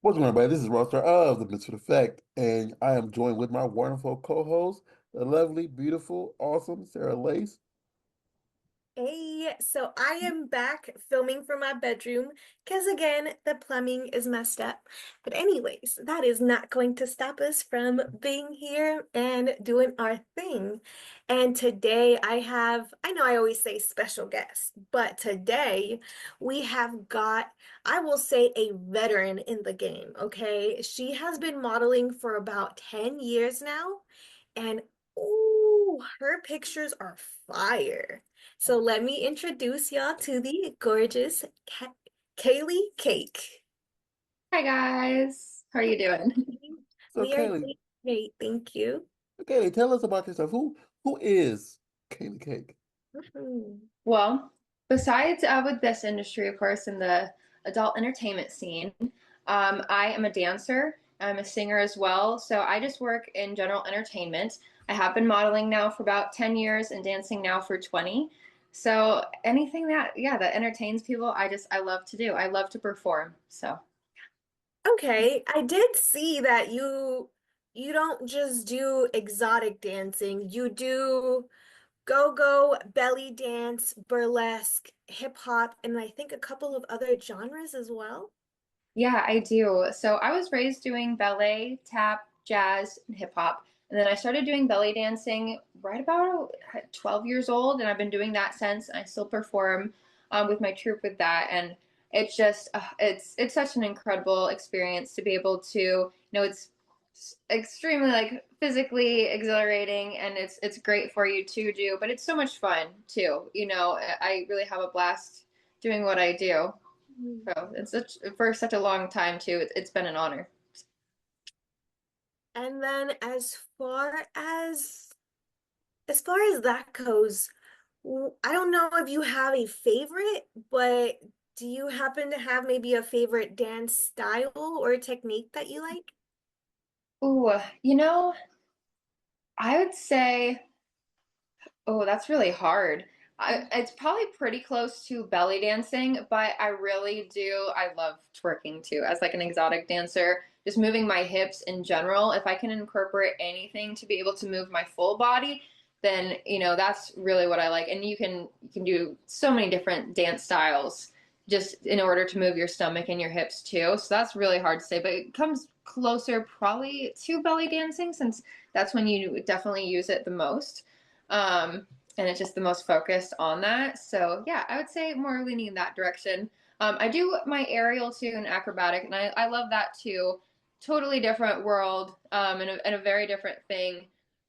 What's going on, everybody? This is Rockstar of the Misfit Effect, and I am joined with my wonderful co-host, the lovely, beautiful, awesome Sarah Lace. Hey, so I am back filming from my bedroom because again, the plumbing is messed up. But anyways, that is not going to stop us from being here and doing our thing. And today I know I always say special guest, but today we have got, I will say, a veteran in the game, okay? She has been modeling for about 10 years now, and ooh, her pictures are fire. So let me introduce y'all to the gorgeous Kayleigh Cake. Hi guys, how are you doing? So, We are Kayleigh, doing great, thank you. Kayleigh, tell us about yourself. Who is Kayleigh Cake? Mhm. Well, besides with this industry, of course, in the adult entertainment scene, I am a dancer. I'm a singer as well. So I just work in general entertainment. I have been modeling now for about 10 years and dancing now for 20. So anything that, yeah, that entertains people, I love to do. I love to perform. So. Okay, I did see that you don't just do exotic dancing. You do go-go, belly dance, burlesque, hip hop, and I think a couple of other genres as well. Yeah, I do. So I was raised doing ballet, tap, jazz, and hip hop. And then I started doing belly dancing right about 12 years old, and I've been doing that since. And I still perform with my troupe with that, and it's just it's such an incredible experience to be able to, it's extremely like physically exhilarating, and it's great for you to do, but it's so much fun too. I really have a blast doing what I do. So it's for such a long time too. It's been an honor. And then as far as that goes, I don't know if you have a favorite, but do you happen to have maybe a favorite dance style or technique that you like? Ooh, you know, I would say, oh, that's really hard. It's probably pretty close to belly dancing, but I really do. I love twerking too, as like an exotic dancer. Just moving my hips in general. If I can incorporate anything to be able to move my full body, then that's really what I like. And you can do so many different dance styles just in order to move your stomach and your hips too. So that's really hard to say, but it comes closer probably to belly dancing since that's when you definitely use it the most. And it's just the most focused on that. So yeah, I would say more leaning in that direction. I do my aerial too and acrobatic, and I love that too. Totally different world, and a very different thing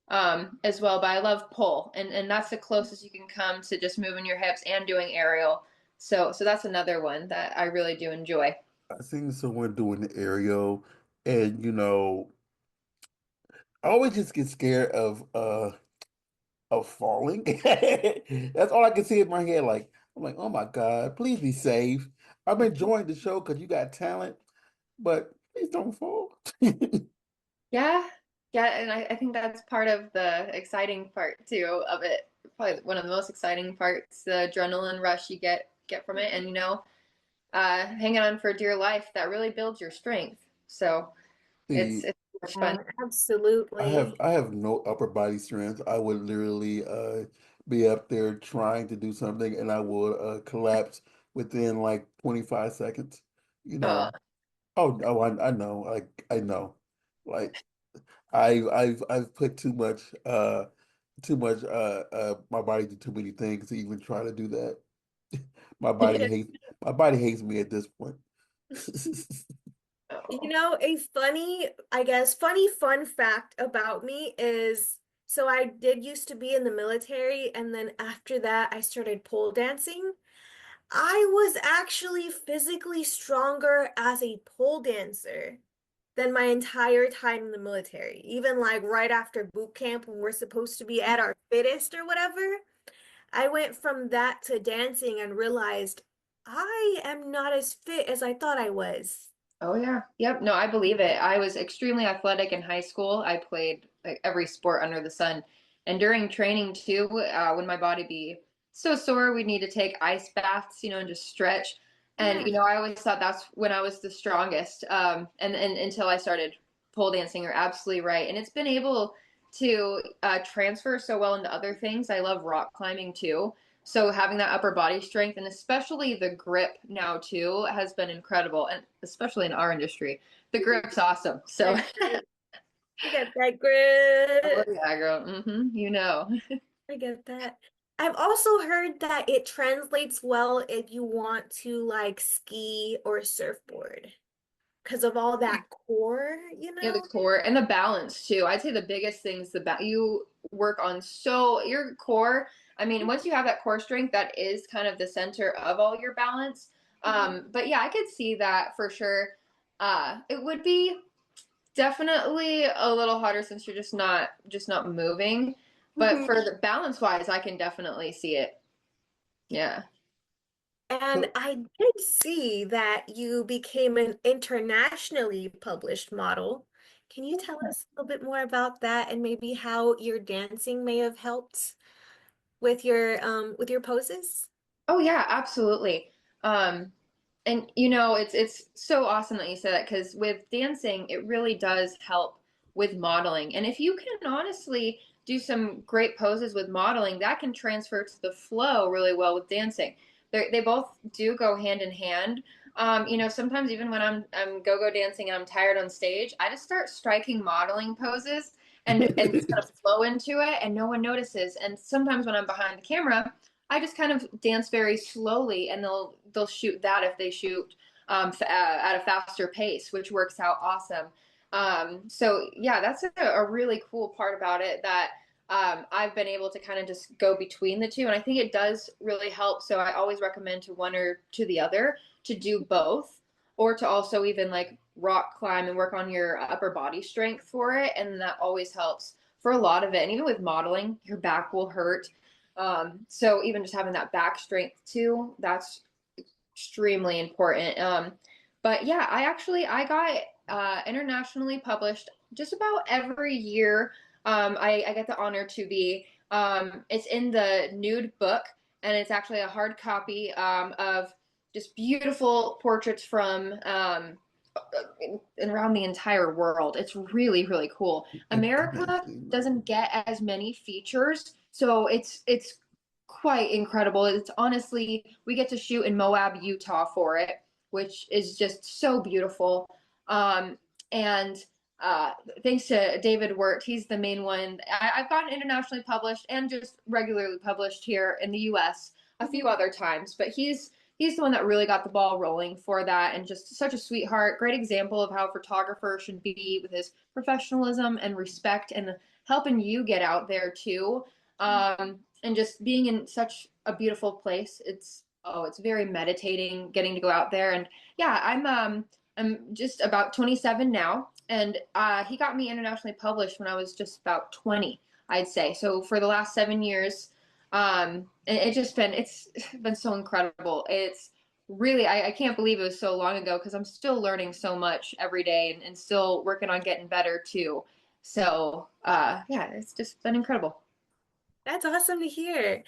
as well. But I love pull, and that's the closest you can come to just moving your hips and doing aerial. So that's another one that I really do enjoy. I seen someone doing the aerial, and I always just get scared of falling. That's all I can see in my head. Like I'm like, oh my God, please be safe. I'm enjoying the show because you got talent, but please don't fall. Yeah, yeah, and I think that's part of the exciting part too of it. Probably one of the most exciting parts, the adrenaline rush you get from it, and hanging on for dear life that really builds your strength. So it's See, it's much fun. Yeah, absolutely. I have no upper body strength. I would literally be up there trying to do something and I would collapse within like 25 seconds. You Uh, know. Oh, I know. Like I know. Like I've put too much my body to too many things to even try to do that. My body hates me at this point. A funny, I guess, funny fun fact about me is so I did used to be in the military, and then after that, I started pole dancing. I was actually physically stronger as a pole dancer than my entire time in the military. Even like right after boot camp when we're supposed to be at our fittest or whatever, I went from that to dancing and realized I am not as fit as I thought I was. oh yeah, yep. No, I believe it. I was extremely athletic in high school. I played like every sport under the sun, and during training too, when my body be so sore, we'd need to take ice baths, and just stretch. And Yeah. I always thought that's when I was the strongest. And until I started pole dancing, you're absolutely right. And it's been able to transfer so well into other things. I love rock climbing too. So having that upper body strength and especially the grip now too has been incredible. And especially in our industry, the grip's awesome. So, That grip. I get that oh grip. yeah, girl. I get that. I've also heard that it translates well if you want to like ski or surfboard because of all that core, you Yeah, the know? core and the balance too. I'd say the biggest thing is you work on your core. I mean, once you have that core strength, that is kind of the center of all your balance. But yeah, I could see that for sure. It would be definitely a little harder since you're just not moving. But Mhm. for the balance wise, I can definitely see it. Yeah. And So, I did see that you became an internationally published model. Can you tell us a little bit more about that and maybe how your dancing may have helped with your poses? Oh yeah, absolutely. Um, and it's so awesome that you said that because with dancing, it really does help with modeling. And if you can honestly do some great poses with modeling, that can transfer to the flow really well with dancing. They both do go hand in hand. Sometimes even when I'm go-go dancing and I'm tired on stage, I just start striking modeling poses and just kind of flow into it, and no one notices. And sometimes when I'm behind the camera, I just kind of dance very slowly, and they'll shoot that if they shoot at a faster pace, which works out awesome. So yeah, that's a really cool part about it that I've been able to kind of just go between the two, and I think it does really help. So I always recommend to one or to the other to do both, or to also even like rock climb and work on your upper body strength for it, and that always helps for a lot of it. And even with modeling, your back will hurt. So even just having that back strength too, that's extremely important. But yeah, I got internationally published just about every year. I get the honor to be. It's in the nude book, and it's actually a hard copy of just beautiful portraits from around the entire world. It's really, really cool. America amazing. doesn't get as many features, so it's quite incredible. It's honestly, we get to shoot in Moab, Utah for it, which is just so beautiful. Um, and uh, Thanks to David Wirt, he's the main one. I've gotten internationally published and just regularly published here in the US a few other times, but he's the one that really got the ball rolling for that, and just such a sweetheart, great example of how a photographer should be with his professionalism and respect and helping you get out there too. And just being in such a beautiful place. It's very meditating getting to go out there. And yeah, I'm just about 27 now, and he got me internationally published when I was just about 20, I'd say. So for the last 7 years, it's been so incredible. It's really, I can't believe it was so long ago because I'm still learning so much every day, and still working on getting better too. So yeah, it's just been incredible. That's awesome to hear.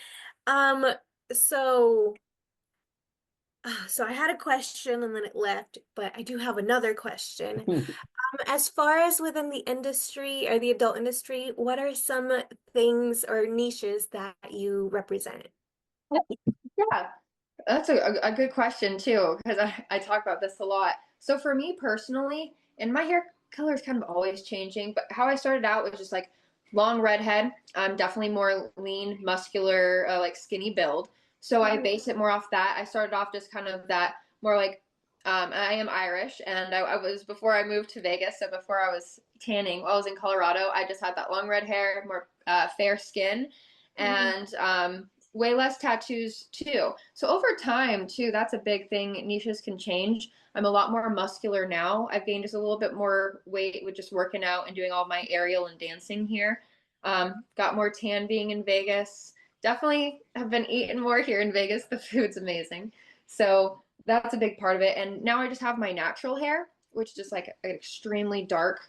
Um, so so I had a question and then it left, but I do have another question. As far as within the industry or the adult industry, what are some things or niches that you represent? Yeah, that's a good question too, because I talk about this a lot. So for me personally, and my hair color is kind of always changing, but how I started out was just like long redhead. I'm definitely more lean, muscular, like skinny build. So I Mhm. base it more off that. I started off just kind of that more like I am Irish, and I was before I moved to Vegas. So before I was tanning, while I was in Colorado, I just had that long red hair, more fair skin, Mhm. and way less tattoos too. So over time too, that's a big thing. Niches can change. I'm a lot more muscular now. I've gained just a little bit more weight with just working out and doing all my aerial and dancing here. Got more tan being in Vegas. Definitely have been eating more here in Vegas. The food's amazing. So that's a big part of it. And now I just have my natural hair, which is just like an extremely dark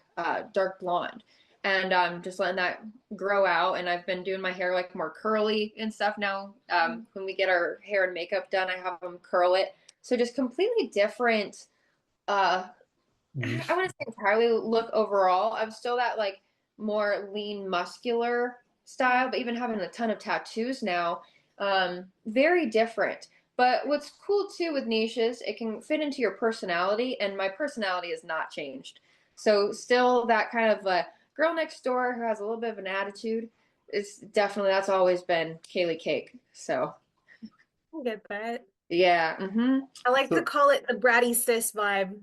blonde. And just letting that grow out. And I've been doing my hair like more curly and stuff now. When we get our hair and makeup done, I have them curl it So just completely different, uh, I Niche. wouldn't say entirely look overall. I'm still that like more lean, muscular style, but even having a ton of tattoos now, very different. But what's cool too with niches, it can fit into your personality, and my personality has not changed. So still that kind of girl next door who has a little bit of an attitude is definitely that's always been Kayleigh Cake. So I get that. yeah, I like to So, call it the bratty sis vibe.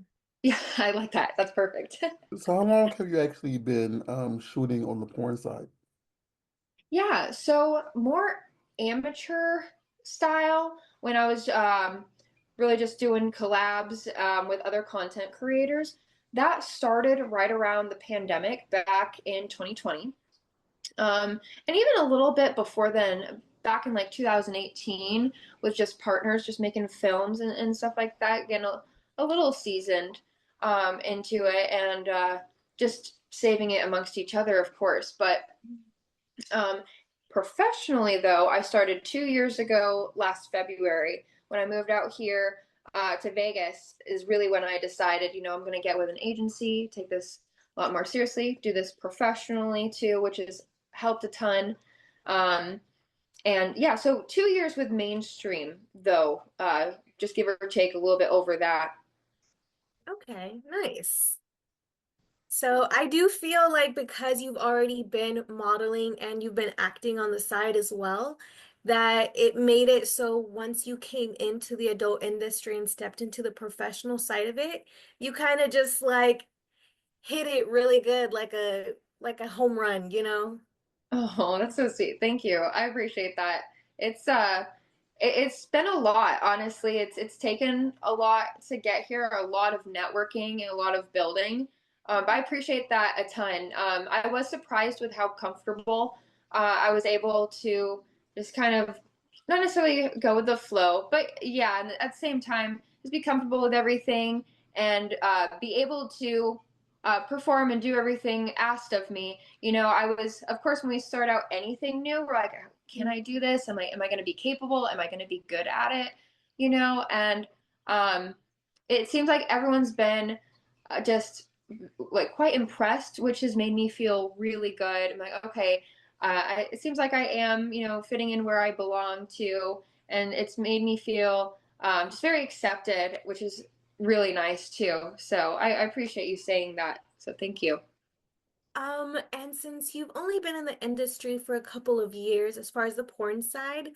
yeah, I like that. That's perfect. so how long have you actually been shooting on the porn side? Yeah, so more amateur style when I was really just doing collabs with other content creators. That started right around the pandemic back in 2020. And even a little bit before then, back in like 2018, with just partners just making films and stuff like that, getting a little seasoned into it and just saving it amongst each other, of course. But um, professionally, though, I started 2 years ago last February when I moved out here to Vegas, is really when I decided, I'm going to get with an agency, take this a lot more seriously, do this professionally too, which has helped a ton. Um, and yeah, so 2 years with mainstream, though, just give or take a little bit over that. Okay, nice. So I do feel like because you've already been modeling and you've been acting on the side as well, that it made it so once you came into the adult industry and stepped into the professional side of it, you kind of just like hit it really good, like a home run, you know? Oh, that's so sweet. Thank you. I appreciate that. It's it's been a lot, honestly. It's taken a lot to get here, a lot of networking and a lot of building. But I appreciate that a ton. I was surprised with how comfortable I was able to just kind of not necessarily go with the flow, but yeah, and at the same time, just be comfortable with everything and be able to perform and do everything asked of me. I was, of course, when we start out anything new, we're like, can I do this? Am I going to be capable? Am I going to be good at it? And um, it seems like everyone's been just like quite impressed, which has made me feel really good. I'm like, okay, it seems like I am, fitting in where I belong to, and it's made me feel just very accepted, which is really nice too. So I appreciate you saying that. So thank you. And since you've only been in the industry for a couple of years, as far as the porn side,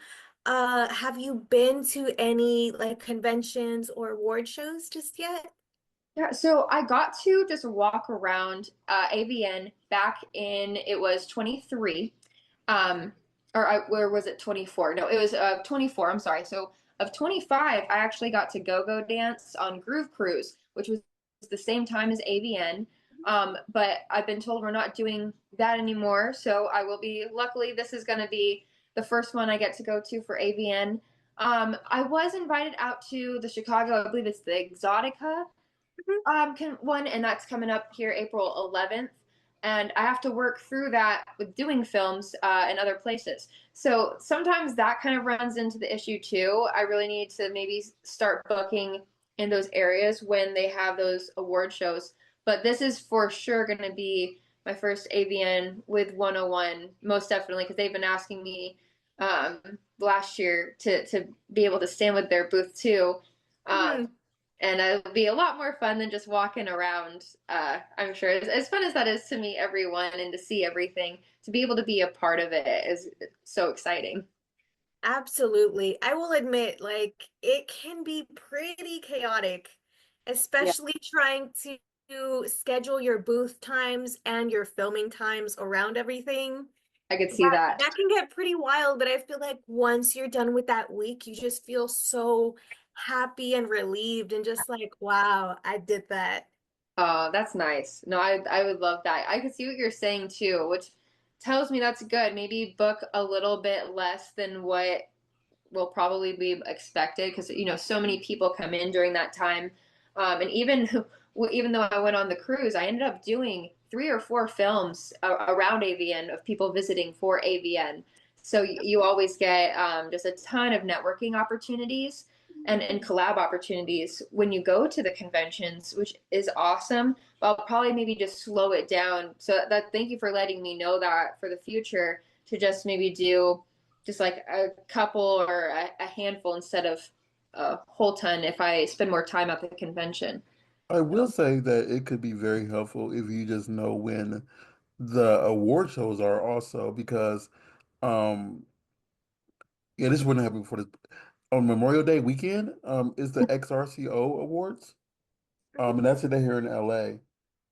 have you been to any like conventions or award shows just yet? Yeah, so I got to just walk around AVN back in it was 23. Where was it 24? No, it was 24. I'm sorry. So of 25, I actually got to go dance on Groove Cruise, which was the same time as AVN. But I've been told we're not doing that anymore. So I will be, luckily, this is going to be the first one I get to go to for AVN. I was invited out to the Chicago, I believe it's the Exotica one, and that's coming up here April 11th. And I have to work through that with doing films in other places. So sometimes that kind of runs into the issue too. I really need to maybe start booking in those areas when they have those award shows. But this is for sure going to be my first AVN with 101, most definitely, because they've been asking me um, last year to be able to stand with their booth too. Um, Mhm. and it'll be a lot more fun than just walking around. I'm sure as fun as that is to meet everyone and to see everything, to be able to be a part of it is so exciting. Absolutely. I will admit, like, it can be pretty chaotic, Yeah, especially trying to schedule your booth times and your filming times around everything. I could see That that. that can get pretty wild, but I feel like once you're done with that week, you just feel so happy and relieved and just like, wow, I did that. Oh, that's nice. No, I would love that. I could see what you're saying too, which tells me that's good. Maybe book a little bit less than what will probably be expected because so many people come in during that time, and even even though I went on the cruise, I ended up doing 3 or 4 films around AVN of people visiting for AVN. So you always get just a ton of networking opportunities. and collab opportunities when you go to the conventions, which is awesome. But I'll probably maybe just slow it down. So that thank you for letting me know that for the future to just maybe do just like a couple or a handful instead of a whole ton if I spend more time at the convention. I will So, say that it could be very helpful if you just know when the award shows are also because um yeah, this wouldn't happen before this on Memorial Day weekend is the XRCO Awards. And that's it here in LA.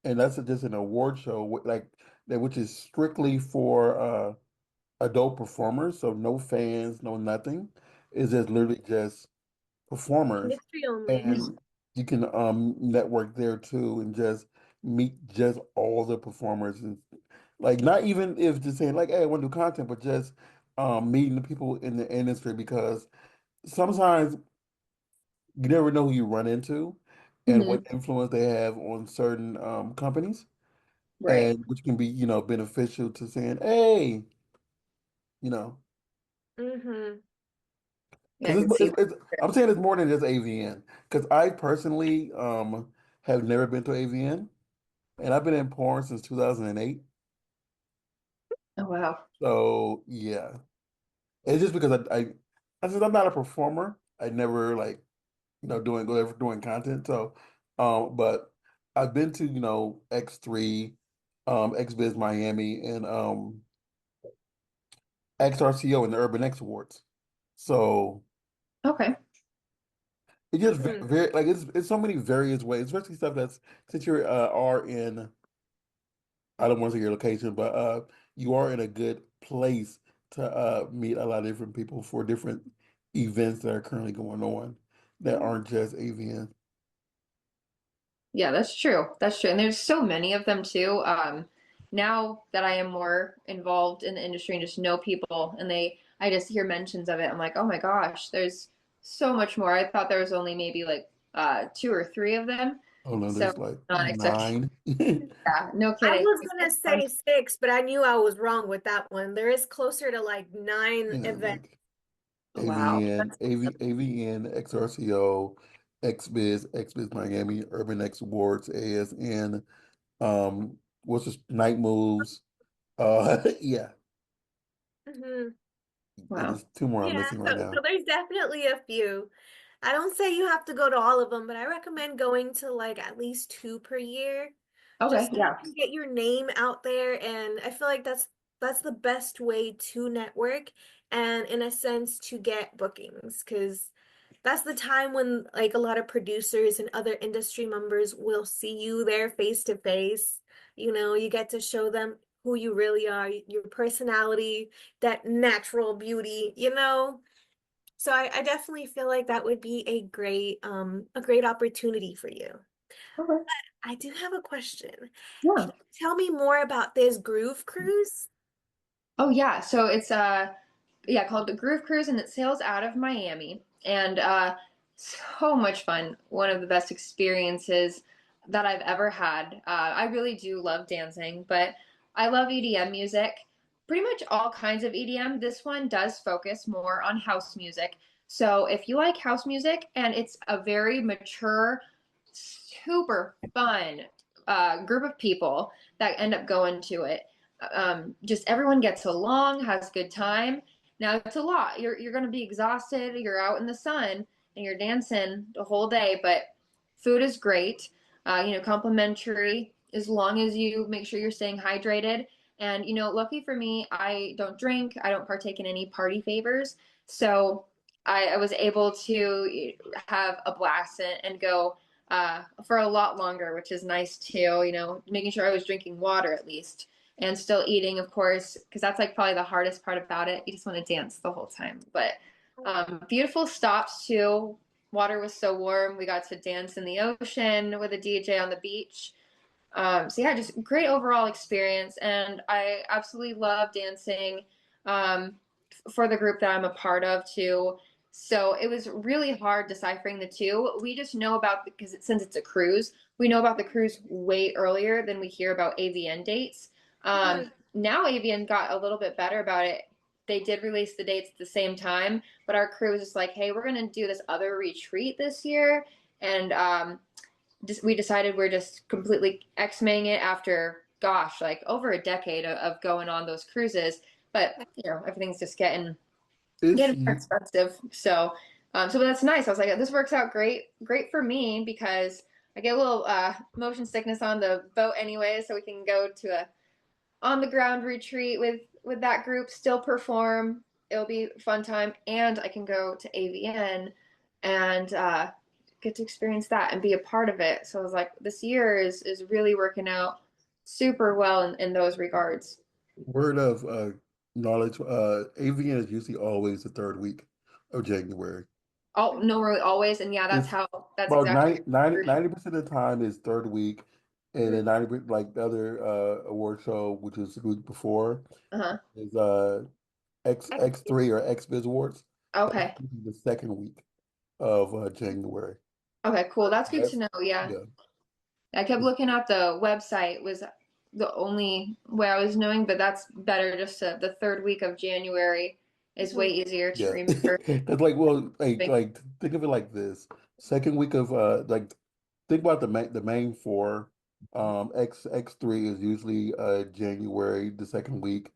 And that's just an award show like that which is strictly for adult performers, so no fans, no nothing. It's just literally just performers, Industry only. and you can network there too and just meet just all the performers and like not even if just saying like, hey, I want to do content, but just meeting the people in the industry because sometimes you never know who you run into and what mhm, influence they have on certain companies right. and which can be, beneficial to saying, hey, you know. Mm-hmm. Yeah, I Because can see that. I'm saying it's more than just AVN. Because I personally have never been to AVN, and I've been in porn since 2008. Oh, wow. So yeah, it's just because I since I'm not a performer, I never like doing content. So, but I've been to X3, XBiz Miami, and XRCO and the Urban X Awards. So. Okay. It just Mm-hmm. very like it's so many various ways, especially stuff that's since you are in I don't want to say your location, but you are in a good place to meet a lot of different people for different events that are currently going on that aren't just AVN. Yeah, that's true. That's true. And there's so many of them too. Now that I am more involved in the industry and just know people and I just hear mentions of it, I'm like, oh my gosh, there's so much more. I thought there was only maybe like two or three of them. Oh no, So there's like not expecting, 9. yeah, no I kidding. was gonna say six, but I knew I was wrong with that one. There is closer to like nine events. Like Wow. AVN, XRCO, XBiz Miami, Urban X Awards, ASN, what's this, Night Moves. Yeah, Wow. and Wow. there's two more I'm Yeah, missing right so now. there's definitely a few. I don't say you have to go to all of them, but I recommend going to like at least two per year, Okay. just so you Yeah. can get your name out there. And I feel like that's the best way to network and in a sense to get bookings because that's the time when like a lot of producers and other industry members will see you there face to face. You get to show them who you really are, your personality, that natural beauty. So I definitely feel like that would be a great opportunity for you. Okay. I do have a question. Yeah. Can you tell me more about this Groove Cruise? Oh yeah. So it's yeah, called the Groove Cruise, and it sails out of Miami. And so much fun. One of the best experiences that I've ever had. I really do love dancing, but I love EDM music. Pretty much all kinds of EDM. This one does focus more on house music. So if you like house music and it's a very mature, super fun group of people that end up going to it, just everyone gets along, has a good time. Now it's a lot. You're going to be exhausted. You're out in the sun and you're dancing the whole day, but food is great. Complimentary as long as you make sure you're staying hydrated. And lucky for me, I don't drink. I don't partake in any party favors, so I was able to have a blast and go for a lot longer, which is nice too. Making sure I was drinking water at least and still eating, of course, because that's like probably the hardest part about it. You just want to dance the whole time. But beautiful stops too. Water was so warm. We got to dance in the ocean with a DJ on the beach. So yeah, just great overall experience, and I absolutely love dancing um, for the group that I'm a part of too. So it was really hard deciphering the two. We just know about because since it's a cruise, we know about the cruise way earlier than we hear about AVN dates. Mhm. Now AVN got a little bit better about it. they did release the dates at the same time, but our crew was just like, hey, we're gonna do this other retreat this year, and we decided we're just completely X-maying it after, gosh, like over a decade of going on those cruises. But everything's just It's getting more expensive. So that's nice. I was like, this works out great for me because I get a little motion sickness on the boat anyway, so we can go to a on the ground retreat with that group, still perform. It'll be a fun time, and I can go to AVN and get to experience that and be a part of it. So I was like, this year is really working out super well in those regards. word of knowledge. AVN is usually always the third week of January. Oh, no, really always, and yeah, It's that's about exactly. 90% of the time is third week, and Mhm. then 90 like the other award show, which is the week before, Uh-huh. is X3 or X Biz Awards. That's Okay. usually the second week of January. Okay, cool. That's good to That's know. Yeah. yeah. I kept looking at the website was the only way I was knowing, but that's better. Just the third week of January is way Mhm. easier to Yeah. remember. That's like, well, like think of it like this. Second week of like think about the main four. X3 is usually January, the second week.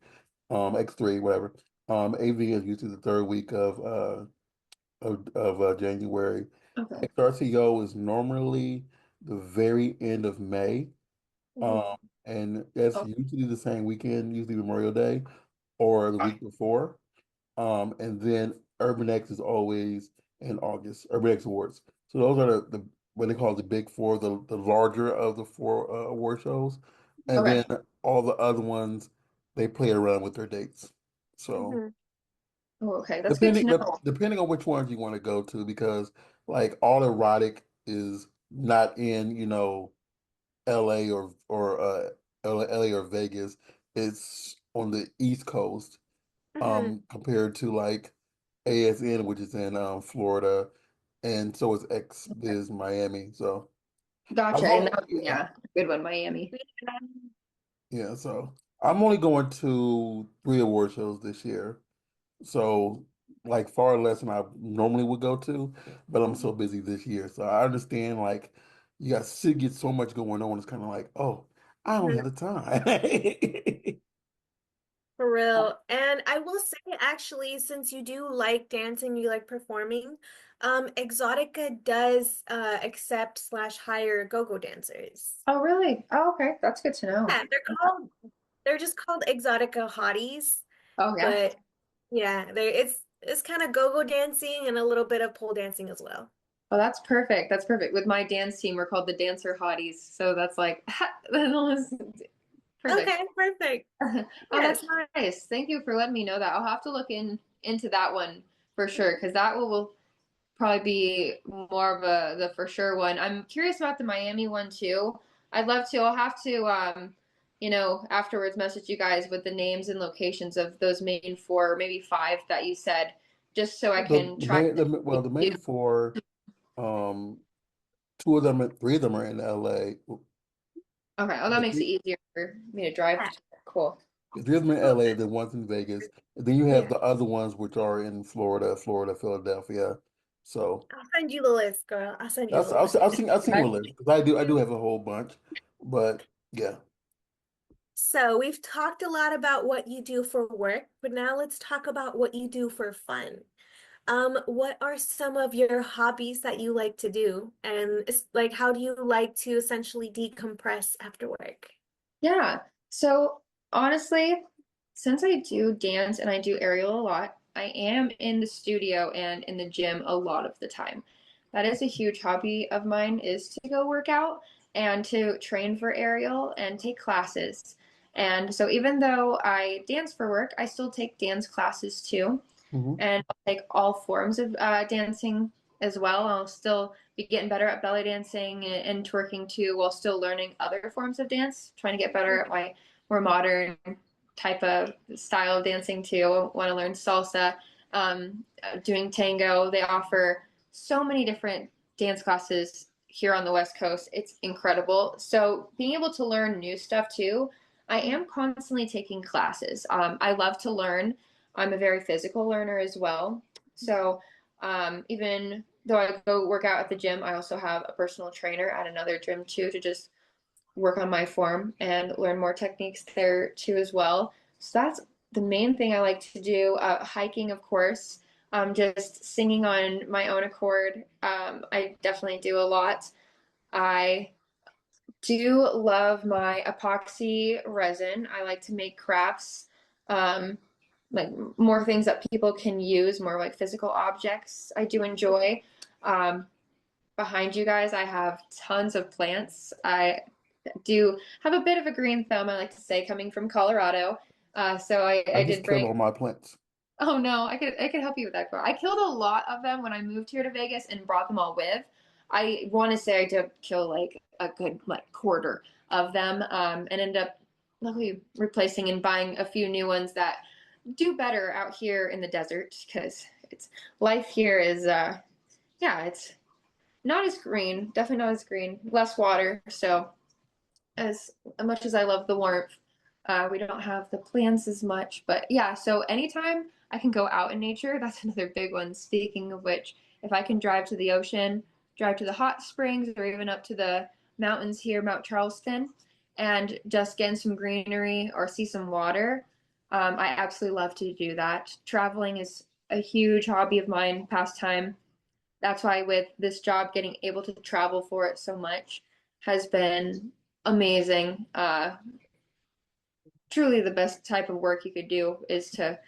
X3, whatever. AV is usually the third week of January. Okay. XRCO is normally the very end of May. Mhm. Um, and that's Oh, usually the same weekend, usually Memorial Day or the week before. And then Urban X is always in August, Urban X Awards. So those are the what they call the big four, the larger of the four award shows. And okay. then all the other ones, they play around with their dates. So Mhm. Oh, okay. That's good to know. depending on which ones you want to go to, because like all erotic is not in, LA or LA or Vegas. It's on the East Coast, Mhm. compared to like ASN, which is in Florida, and so is X is Miami. So I've Gotcha. And only that was, yeah, good one, Miami. yeah, so I'm only going to three award shows this year. So like far less than I normally would go to, but I'm so busy this year. So I understand like you got to get so much going on. It's kind of like, oh, I don't Mhm. have the time. For real. And I will say, actually, since you do like dancing, you like performing, Exotica does accept slash hire go-go dancers. Oh, really? Oh, okay. That's good to know. Yeah, they're just called Exotica hotties, Oh, yeah. but yeah, it's kind of go-go dancing and a little bit of pole dancing as well. Oh, that's perfect. That's perfect. With my dance team, we're called the Dancer Hotties. So that's like, that was perfect. Okay, perfect. Oh, that's Yes. nice. Thank you for letting me know that. I'll have to look into that one for sure because that will probably be more of a the for sure one. I'm curious about the Miami one too. I'd love to. I'll have to afterwards message you guys with the names and locations of those main four, maybe five that you said, just so I The can the try main the, to well the do. main four, um, two of them, three of them are in LA. Okay. Oh, that Yeah, makes it easier for me to drive. Cool. three of them in LA, then one's in Vegas, and then you have Yeah. the other ones which are in Florida, Philadelphia. So I'll send you the list, girl. I'll send you I'll, the I'll, list. I'll sing you a list because I do have a whole bunch, but yeah. So we've talked a lot about what you do for work, but now let's talk about what you do for fun. What are some of your hobbies that you like to do? And it's like, how do you like to essentially decompress after work? Yeah. So honestly, since I do dance and I do aerial a lot, I am in the studio and in the gym a lot of the time. That is a huge hobby of mine is to go work out and to train for aerial and take classes. And so even though I dance for work, I still take dance classes too Hmm. and I'll take all forms of dancing as well. I'll still be getting better at belly dancing and twerking too, while still learning other forms of dance. Trying to get better at my more modern type of style of dancing too. Want to learn salsa, doing tango. They offer so many different dance classes here on the West Coast. It's incredible. So being able to learn new stuff too. I am constantly taking classes. I love to learn. I'm a very physical learner as well. So even though I go work out at the gym, I also have a personal trainer at another gym too to just work on my form and learn more techniques there too as well. So that's the main thing I like to do. Hiking, of course, just singing on my own accord. I definitely do a lot. I do love my epoxy resin. I like to make crafts, um, like more things that people can use, more like physical objects. I do enjoy. Um, Behind you guys, I have tons of plants. I do have a bit of a green thumb, I like to say, coming from Colorado. So I I just did killed bring. all my plants. Oh no, I could help you with that, Cora. I killed a lot of them when I moved here to Vegas and brought them all with. I want to say I did kill like a good like quarter of them, and ended up luckily replacing and buying a few new ones that do better out here in the desert because it's life here is yeah, it's not as green, definitely not as green, less water. So as much as I love the warmth, we don't have the plants as much. But yeah, so anytime I can go out in nature, that's another big one. Speaking of which, if I can drive to the ocean, drive to the hot springs, or even up to the mountains here, Mount Charleston, and just get in some greenery or see some water, I absolutely love to do that. Traveling is a huge hobby of mine, pastime. That's why with this job, getting able to travel for it so much has been amazing. Truly the best type of work you could do is to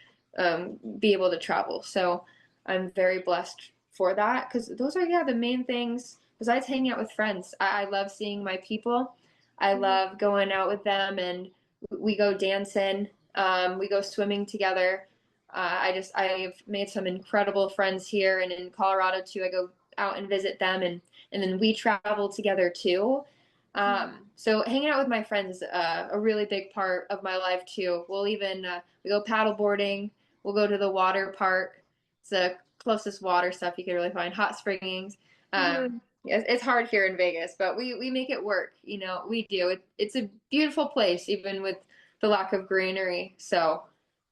be able to travel. So I'm very blessed for that because those are, yeah, the main things besides hanging out with friends. I love seeing my people. I Mhm. love going out with them and we go dancing, we go swimming together. I've made some incredible friends here and in Colorado too. I go out and visit them and then we travel together too. So hanging out with my friends is a really big part of my life too. We'll even we go paddle boarding. We'll go to the water park. It's the closest water stuff you can really find. Hot springs. Mhm. It's hard here in Vegas, but we make it work. You know, we do. It's a beautiful place, even with the lack of greenery. So,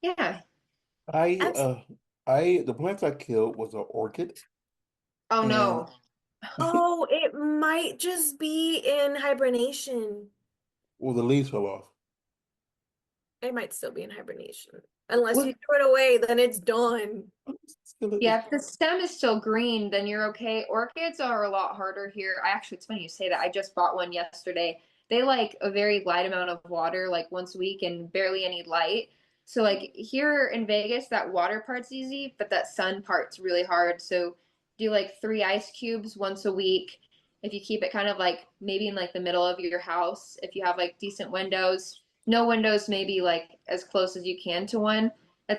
yeah. I Abs- the plants I killed was an orchid, Oh and no. oh, it might just be in hibernation. well, the leaves fell off. It might still be in hibernation. Unless you What? throw it away, then it's done. Yeah, if the stem is still green, then you're okay. Orchids are a lot harder here. It's funny you say that. I just bought one yesterday. They like a very light amount of water, like once a week, and barely any light. So, like here in Vegas, that water part's easy, but that sun part's really hard. So, do like 3 ice cubes once a week. If you keep it kind of like maybe in like the middle of your house, if you have like decent windows, no windows, maybe like as close as you can to one.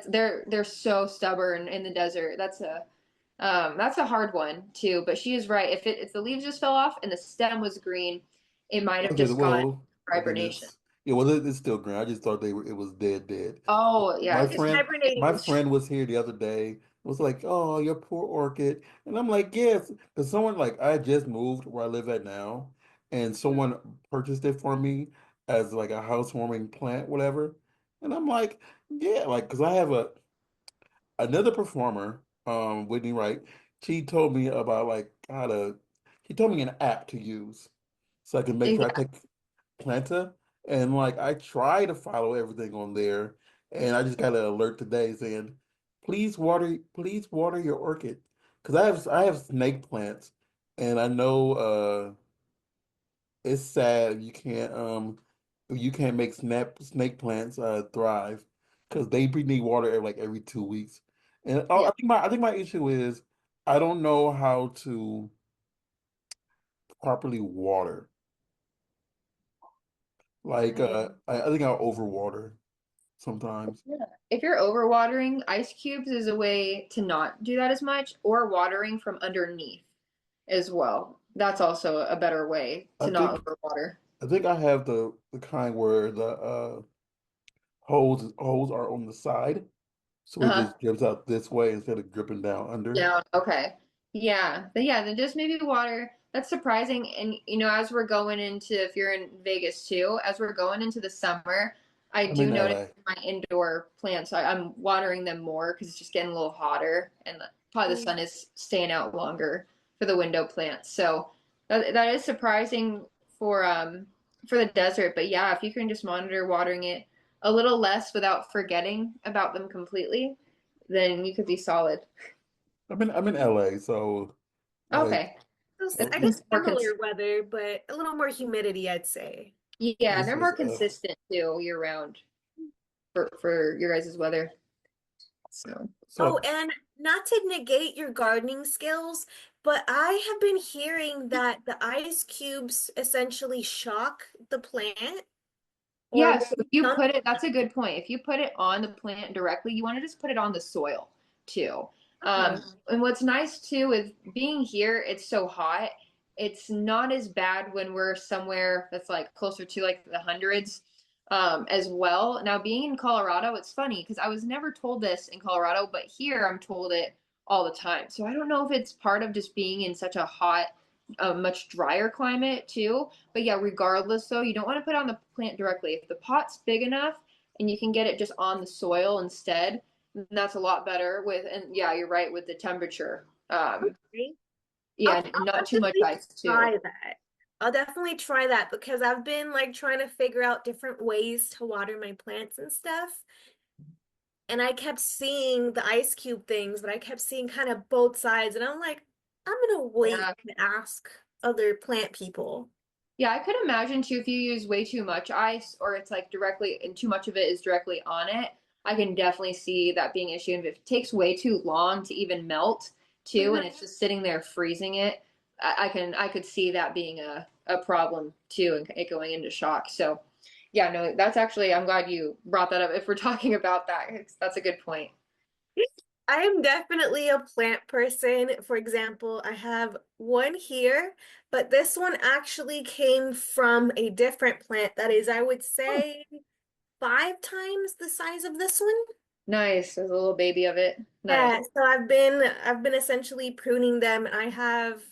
They're so stubborn in the desert. That's a hard one too. But she is right. If the leaves just fell off and the stem was green, it might have Okay, just gone into well, then hibernation. it's yeah, well, it's still green. I just thought it was dead, dead. Oh yeah, My It's friend, hibernating. my friend was here the other day. Was like, "Oh, your poor orchid," and I'm like, "Yes," because someone like I just moved where I live at now, and someone purchased it for me as like a housewarming plant, whatever. And I'm like, "Yeah," like because I have another performer, Whitney Wright. She told me about like how to. She told me an app to use so I can make sure I yeah, take Planta, and like I try to follow everything on there, and I just got an alert today saying, please water your orchid, because I have snake plants, and I know it's sad you can't make snake plants thrive because they need water every 2 weeks, and yeah. I think my issue is I don't know how to properly water. Like I think I'll overwater sometimes. Yeah. If you're overwatering, ice cubes is a way to not do that as much, or watering from underneath as well. That's also a better way I to not think overwater. I think I have the kind where the holes are on the side, so it Uh-huh. just drips out this way instead of dripping down under. Down. Okay. Yeah, then just maybe water. That's surprising. And as we're going into, if you're in Vegas too, as we're going into the summer, I I'm do in notice LA. my indoor plants, I'm watering them more because it's just getting a little hotter and probably the Mm. sun is staying out longer for the window plants. So that is surprising for the desert. But yeah, if you can just monitor watering it a little less without forgetting about them completely, then you could be solid. I'm in LA, so like Okay. So uh, I And guess more similar weather, but a little more humidity, I'd say. yeah, and this they're is more consistent too year round for your guys' weather. So Oh, so and not to negate your gardening skills, but I have been hearing that the ice cubes essentially shock the plant or yeah, so maybe if you some. put it, that's a good point. If you put it on the plant directly, you want to just put it on the soil too. Okay. And what's nice too with being here, it's so hot. It's not as bad when we're somewhere that's like closer to like the hundreds, as well. Now, being in Colorado, it's funny because I was never told this in Colorado, but here I'm told it all the time. So I don't know if it's part of just being in such a hot, much drier climate too. But yeah, regardless though, you don't want to put on the plant directly. If the pot's big enough and you can get it just on the soil instead, that's a lot better with, and yeah, you're right with the temperature. Okay. Yeah, and I'll not too much definitely ice too. try that. I'll definitely try that because I've been like trying to figure out different ways to water my plants and stuff. And I kept seeing the ice cube things, but I kept seeing kind of both sides. And I'm like, I'm gonna wait Yeah. and ask other plant people. Yeah, I could imagine too if you use way too much ice or it's like directly and too much of it is directly on it. I can definitely see that being an issue. And if it takes way too long to even melt too, and Mhm. it's just sitting there freezing it, I could see that being a problem too and it going into shock. So yeah, no, that's actually I'm glad you brought that up. If we're talking about that, that's a good point. I am definitely a plant person. For example, I have one here, but this one actually came from a different plant that is, I would Oh, say, 5 times the size of this one. nice. There's a little baby of it. Nice. Yeah, so I've been essentially pruning them and I have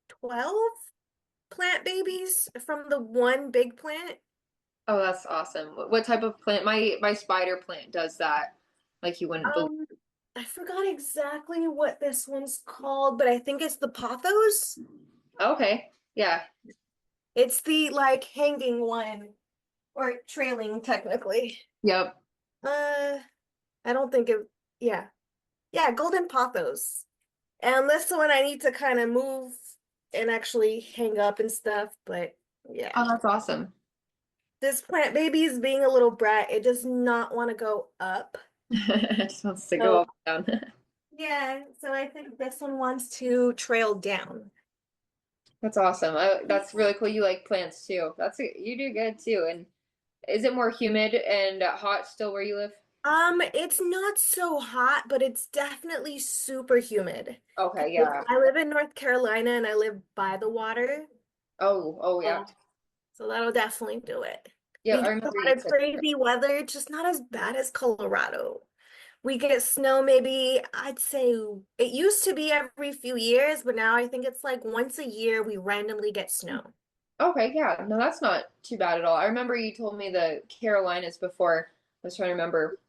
12 plant babies from the one big plant. Oh, that's awesome. What type of plant? My spider plant does that. Like you wouldn't believe. Um, I forgot exactly what this one's called, but I think it's the pothos. Okay. Yeah. It's the like hanging one or trailing technically. Yep. Uh, I don't think it, yeah. Yeah, golden pothos. And this one I need to kind of move and actually hang up and stuff, but yeah. Oh, that's awesome. This plant baby is being a little brat. It does not want to go up. It just wants to go So up and down. yeah, so I think this one wants to trail down. That's awesome. That's really cool. You like plants too. You do good too. And is it more humid and hot still where you live? It's not so hot, but it's definitely super humid. Okay, 'Cause yeah. I live in North Carolina and I live by the water. Oh yeah. Oh, so that'll definitely do it. Yeah, We I get a remember lot you of said. crazy weather, just not as bad as Colorado. We get snow maybe, I'd say it used to be every few years, but now I think it's like once a year we randomly get snow. Okay, yeah. No, that's not too bad at all. I remember you told me the Carolinas before. I was trying to remember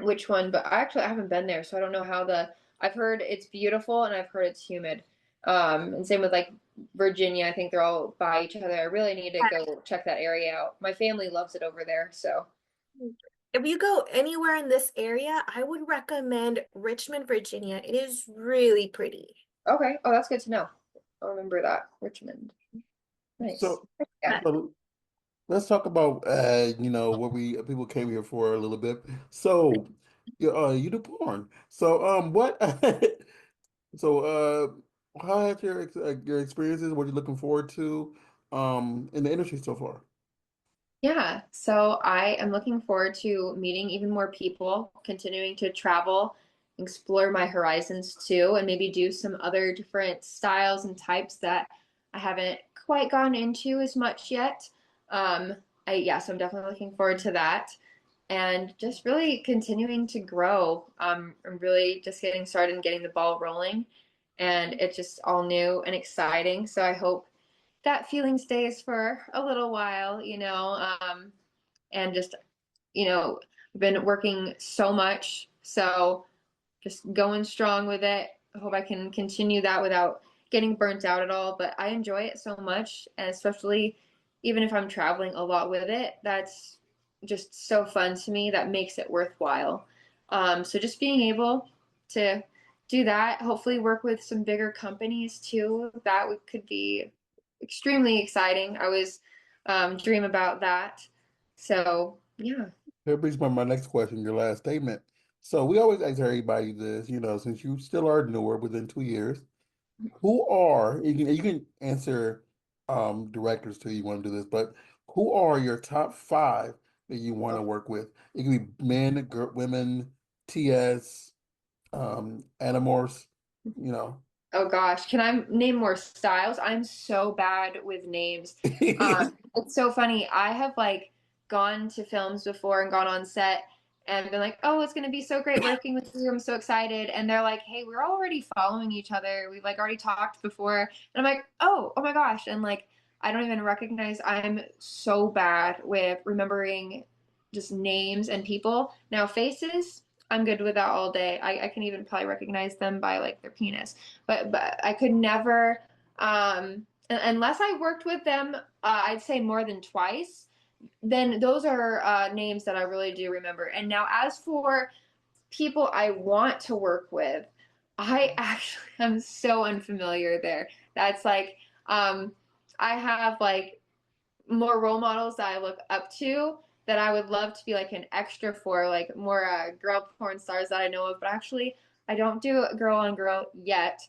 which one, but I haven't been there, so I don't know how the. I've heard it's beautiful and I've heard it's humid. And same with like Virginia. I think they're all by each other. I really need to go check that area out. My family loves it over there, so If you go anywhere in this area, I would recommend Richmond, Virginia. It is really pretty. okay. Oh, that's good to know. I'll remember that. Richmond. Nice. so Yeah. Uh, so let's talk about what we people came here for a little bit. So you do porn. So what so how has your experiences, what you're looking forward to in the industry so far? Yeah, so I am looking forward to meeting even more people, continuing to travel, explore my horizons too, and maybe do some other different styles and types that I haven't quite gone into as much yet. Um, so I'm definitely looking forward to that and just really continuing to grow. I'm really just getting started and getting the ball rolling, and it's just all new and exciting. So I hope that feeling stays for a little while, and just, I've been working so much, so just going strong with it. I hope I can continue that without getting burnt out at all. But I enjoy it so much, and especially even if I'm traveling a lot with it, that's just so fun to me. That makes it worthwhile. So just being able to do that, hopefully work with some bigger companies too, could be extremely exciting. I always dream about that. So yeah. That brings me to my next question, your last statement. So we always ask everybody this, since you still are newer within 2 years, who are, you can answer directors too, you want to do this, but who are your top five that you want to work with? It can be men, women, TS, Animorphs, you know. Oh gosh, can I name more styles? I'm so bad with names. It's so funny. I have like gone to films before and gone on set and been like, "Oh, it's gonna be so great working with you. I'm so excited." And they're like, "Hey, we're already following each other. We've like already talked before." And I'm like, "Oh my gosh!" And like, I don't even recognize. I'm so bad with remembering just names and people. Now faces, I'm good with that all day. I can even probably recognize them by like their penis, but I could never, unless I worked with them, I'd say more than twice. Then those are names that I really do remember. And now, as for people I want to work with, I actually am so unfamiliar there. That's like, I have like more role models that I look up to that I would love to be like an extra for, like more girl porn stars that I know of. But actually, I don't do girl on girl yet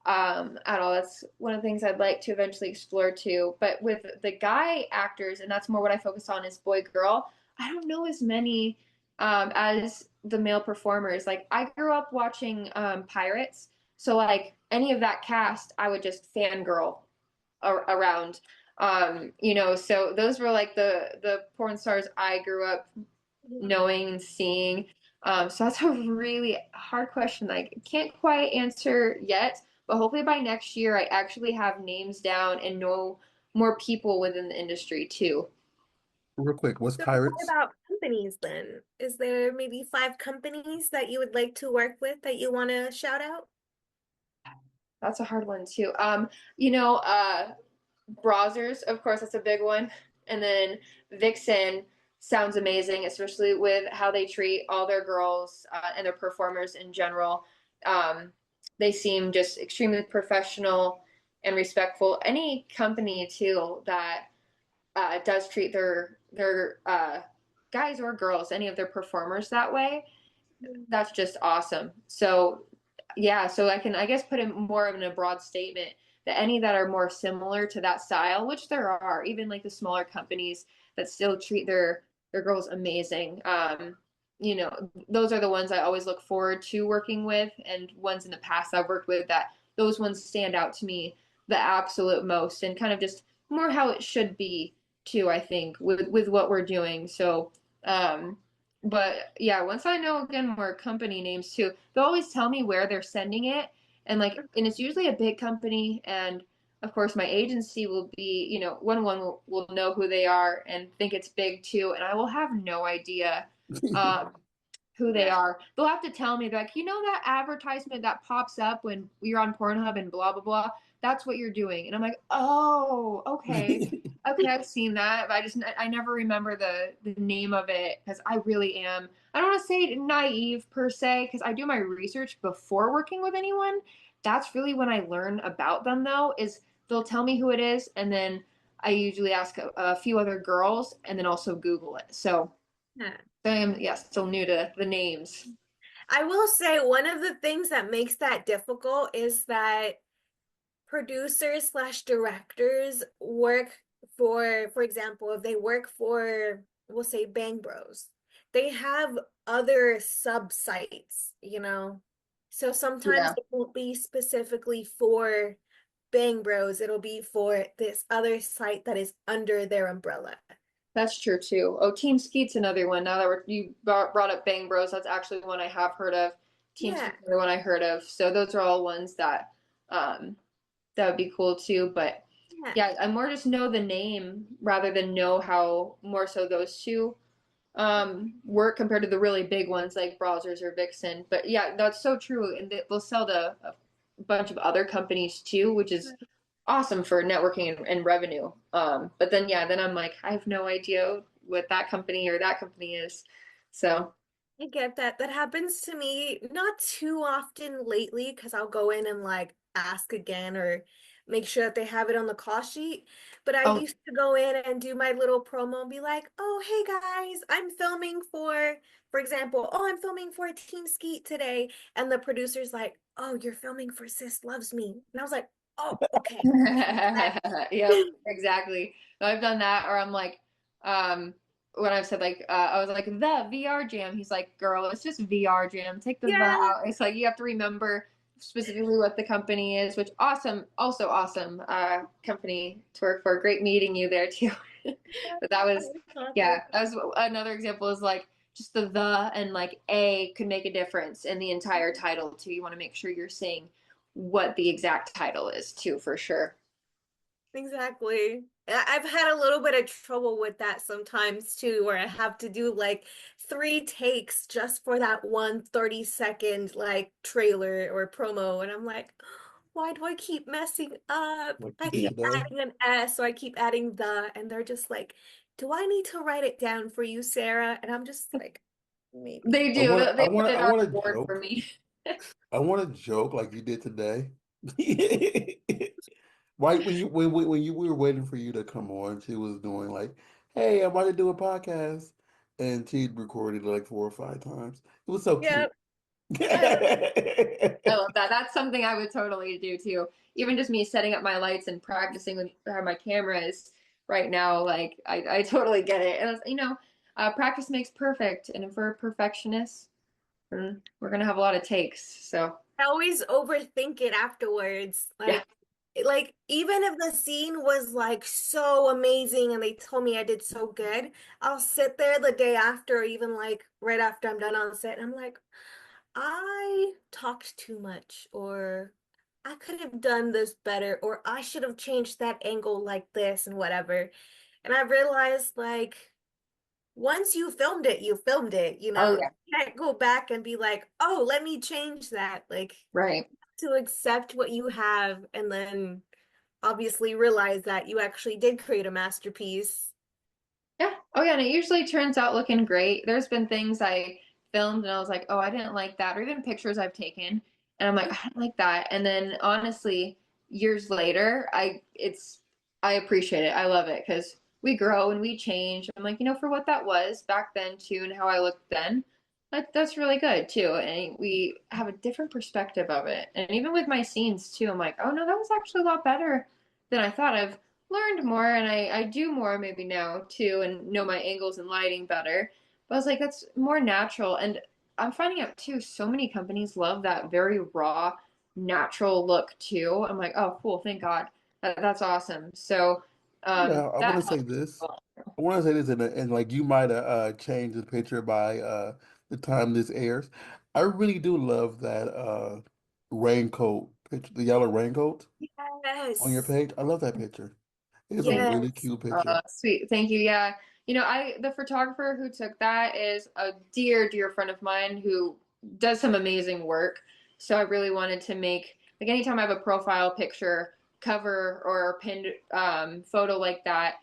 at all. That's one of the things I'd like to eventually explore too. But with the guy actors, and that's more what I focus on is boy girl. I don't know as many as the male performers. Like I grew up watching Pirates, so like any of that cast, I would just fangirl around. So those were like the porn stars I grew up knowing and seeing. So that's a really hard question. I can't quite answer yet, but hopefully by next year I actually have names down and know more people within the industry too. Real quick, what's So what Pirates? about companies then? Is there maybe five companies that you would like to work with that you want to shout out? That's a hard one too. You know, Browsers, of course, that's a big one. And then Vixen sounds amazing, especially with how they treat all their girls and their performers in general. Um, they seem just extremely professional and respectful. Any company too that does treat their guys or girls, any of their performers that way, that's just awesome. So yeah, so I can, I guess, put in more of in a broad statement that any that are more similar to that style, which there are, even like the smaller companies that still treat their girls amazing. Those are the ones I always look forward to working with, and ones in the past I've worked with that those ones stand out to me the absolute most, and kind of just more how it should be too, I think, with what we're doing. So um but yeah, once I know again more company names too, they'll always tell me where they're sending it. And it's usually a big company. And of course, my agency will be, one will know who they are and think it's big too. And I will have no idea um, who they are. They'll have to tell me, like, that advertisement that pops up when you're on Pornhub and blah, blah, blah. That's what you're doing. And I'm like, oh, okay. Okay, I've seen that, but I never remember the name of it because I really am. I don't want to say naive per se because I do my research before working with anyone. That's really when I learn about them though, is they'll tell me who it is, and then I usually ask a few other girls and then also Google it. So Yeah. I am, yes, still new to the names. I will say one of the things that makes that difficult is that producers slash directors work for example, if they work for, we'll say Bang Bros, they have other sub sites, So sometimes Yeah, it won't be specifically for Bang Bros, it'll be for this other site that is under their umbrella. that's true too. Oh, Team Skeet's another one. Now that you brought up Bang Bros, that's actually one I have heard of. Team Yeah. Skeet's another one I heard of. So those are all ones that that would be cool too. But Yeah. yeah, I more just know the name rather than know how more so those two work compared to the really big ones like Browsers or Vixen. But yeah, that's so true. And they'll sell to a bunch of other companies too, which is awesome for networking and revenue. But then yeah, then I'm like, I have no idea what that company or that company is. So I get that. That happens to me not too often lately because I'll go in and like ask again or make sure that they have it on the call sheet. But I oh used to go in and do my little promo and be like, oh, hey guys, I'm filming for example, oh, I'm filming for a Team Skeet today. And the producer's like, oh, you're filming for Sis Loves Me. And I was like, oh, okay. yep, exactly. I've done that, or I'm like, when I've said like, I was like the VR jam. He's like, girl, it's just VR jam. Take the Yeah, out. It's like you have to remember specifically what the company is, which awesome, also awesome, company to work for. Great meeting you there too. But that was, awesome. yeah, that was another example is like just the and like a could make a difference in the entire title too. You want to make sure you're saying what the exact title is too, for sure. Exactly. I've had a little bit of trouble with that sometimes too, where I have to do like 3 takes just for that one 30-second like trailer or promo. And I'm like, why do I keep messing up? Like I you did Yeah. keep today. adding an S, so I keep adding and they're just like, do I need to write it down for you, Sarah? And I'm just like, maybe. They do. They put it I on want the to board for joke. me. I want to joke like you did today. Right when you we were waiting for you to come on, she was doing like, "Hey, I'm about to do a podcast," and she'd recorded it like 4 or 5 times. It was so cute. Yep. I love I love that. That's something I would totally do too. Even just me setting up my lights and practicing with how my camera is right now, like I totally get it. And practice makes perfect. And if we're perfectionists, we're gonna have a lot of takes. So I always overthink it afterwards. yeah. Like even if the scene was like so amazing and they told me I did so good, I'll sit there the day after, or even like right after I'm done on set, and I'm like, I talked too much, or I could have done this better, or I should have changed that angle like this and whatever. And I realized like once you filmed it, Oh you yeah. can't go back and be like, oh, let me change that. Like Right. to accept what you have and then obviously realize that you actually did create a masterpiece. Yeah. Oh, yeah. And it usually turns out looking great. There's been things I filmed and I was like, oh, I didn't like that. Or even pictures I've taken. And I'm like, I don't like that. And then honestly, years later, I appreciate it. I love it because we grow and we change. I'm like, for what that was back then too and how I looked then, that's really good too. And we have a different perspective of it. And even with my scenes too, I'm like, oh no, that was actually a lot better than I thought. I've learned more and I do more maybe now too and know my angles and lighting better. But I was like, that's more natural. And I'm finding out too, so many companies love that very raw, natural look too. I'm like, oh, cool, thank God. That's awesome. So Now, I want that to say helps. this. I want to say this, and like you might have changed the picture by the time this airs. I really do love that raincoat picture, the yellow raincoat on your Yes. page. I love that picture. It's a Yeah. really Yes. cute picture. Sweet. Thank you. Yeah. The photographer who took that is a dear, dear friend of mine who does some amazing work. So I really wanted to make like anytime I have a profile picture, cover or pinned photo like that,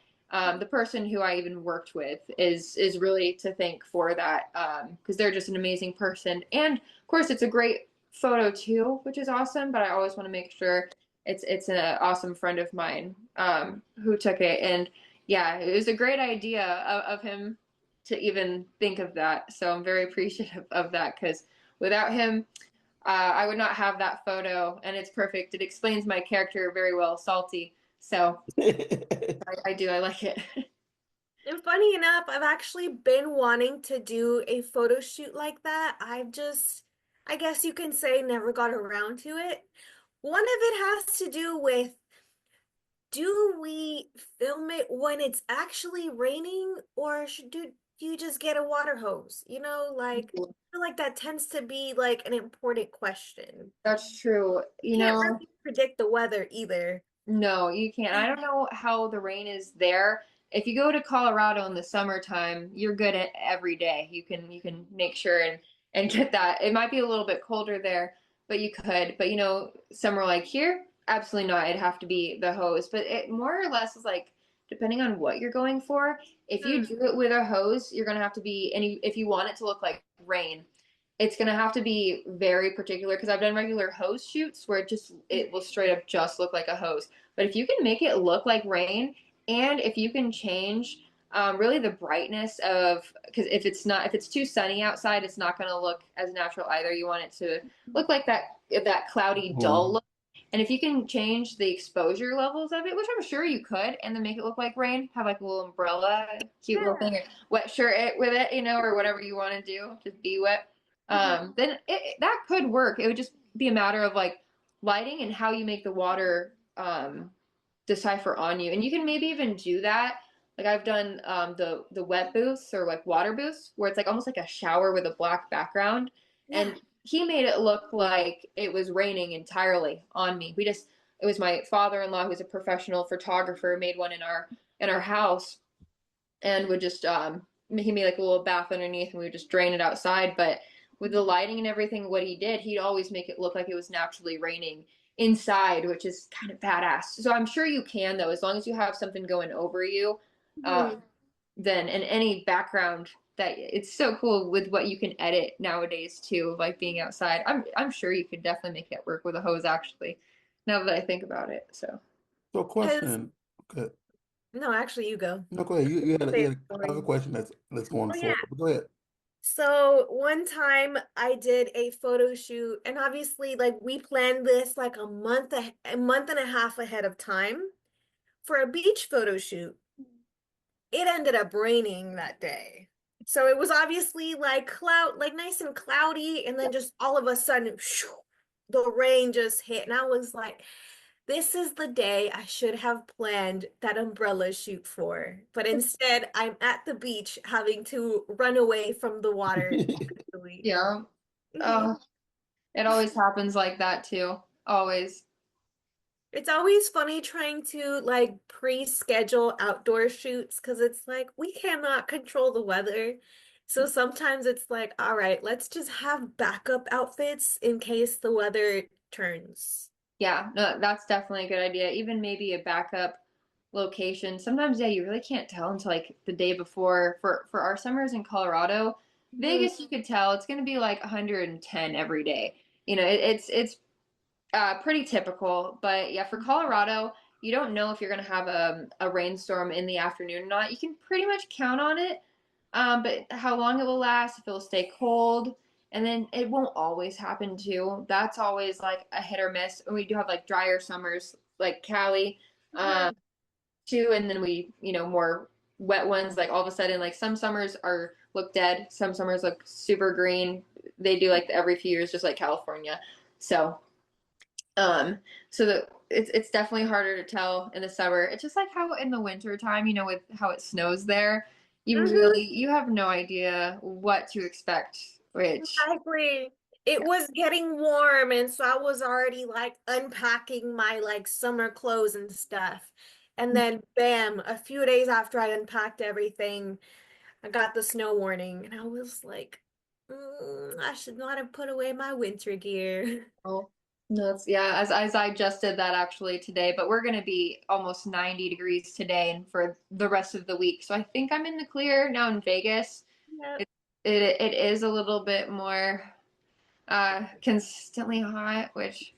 the person who I even worked with is really to thank for that because they're just an amazing person. And of course, it's a great photo too, which is awesome. But I always want to make sure it's an awesome friend of mine who took it, and yeah, it was a great idea of him to even think of that. So I'm very appreciative of that because without him, I would not have that photo, and it's perfect. It explains my character very well, Salty. So I do. I like it. And funny enough, I've actually been wanting to do a photo shoot like that. I guess you can say, never got around to it. One of it has to do with, do we film it when it's actually raining, or do you just get a water hose? I feel like that tends to be like an important question. That's true. Can't really predict the weather either. No, you can't. I don't know how the rain is there. If you go to Colorado in the summertime, you're good at every day. You can make sure and get that. It might be a little bit colder there, but you could. But somewhere like here, absolutely not. It'd have to be the hose. But it more or less is like depending on what you're going for. If you Mm, do it with a hose, you're gonna have to be, and if you want it to look like rain, it's gonna have to be very particular because I've done regular hose shoots where it will straight up just look like a hose. But if you can make it look like rain, and if you can change really the brightness of, because if it's too sunny outside, it's not going to look as natural either. You want it to look like that cloudy, dull Mhm. look. And if you can change the exposure levels of it, which I'm sure you could, and then make it look like rain, have like a little umbrella, cute little yeah. thing, or wet shirt it with it, or whatever you want to do, just be wet. Mhm. Then that could work. It would just be a matter of like lighting and how you make the water decipher on you. And you can maybe even do that. Like I've done the wet booths or like water booths where it's like almost like a shower with a black background. Yeah. And he made it look like it was raining entirely on me. It was my father-in-law who's a professional photographer made one in our house and would just he made like a little bath underneath and we would just drain it outside. But with the lighting and everything, what he did, he'd always make it look like it was naturally raining inside, which is kind of badass. So I'm sure you can though, as long as you have something going over you. Uh, Mhm. then and any background that it's so cool with what you can edit nowadays too, like being outside. I'm sure you could definitely make it work with a hose actually. Now that I think about it, so. So, Because question. Okay. no, actually, you go. No, go ahead. Say You a had I have a story. question that's going Oh yeah. forward. But go ahead. So one time I did a photo shoot, and obviously, like we planned this like a month and a half ahead of time for a beach photo shoot. It ended up raining that day. So it was obviously like like nice and cloudy, and then just all of a sudden, shoo, the rain just hit, and I was like, this is the day I should have planned that umbrella shoot for. But instead, I'm at the beach having to run away from the water, actually. Yeah. Mhm. Oh, it always happens like that too. Always. It's always funny trying to like pre-schedule outdoor shoots because it's like we cannot control the weather. So sometimes it's like, all right, let's just have backup outfits in case the weather turns. Yeah, no, that's definitely a good idea. Even maybe a backup location. Sometimes, yeah, you really can't tell until like the day before. For our summers in Colorado, Mhm. Vegas, you could tell it's going to be like 110 every day. It's pretty typical. But yeah, for Colorado, you don't know if you're going to have a rainstorm in the afternoon or not. You can pretty much count on it. But how long it will last, if it'll stay cold, and then it won't always happen too. That's always like a hit or miss. And we do have like drier summers, like Cali, Mhm. too, and then more wet ones. Like all of a sudden, like some summers are look dead, some summers look super green. They do like every few years, just like California. So um, it's definitely harder to tell in the summer. It's just like how in the winter time, with how it snows there, Mhm. you have no idea what to expect, which Exactly. It was getting warm, and so I was already like unpacking my like summer clothes and stuff. And then bam, a few days after I unpacked everything, I got the snow warning, and I was like, I should not have put away my winter gear. oh, no, yeah, as I just did that actually today, but we're gonna be almost 90 degrees today and for the rest of the week. So I think I'm in the clear now in Vegas. Yep. It is a little bit more consistently hot, which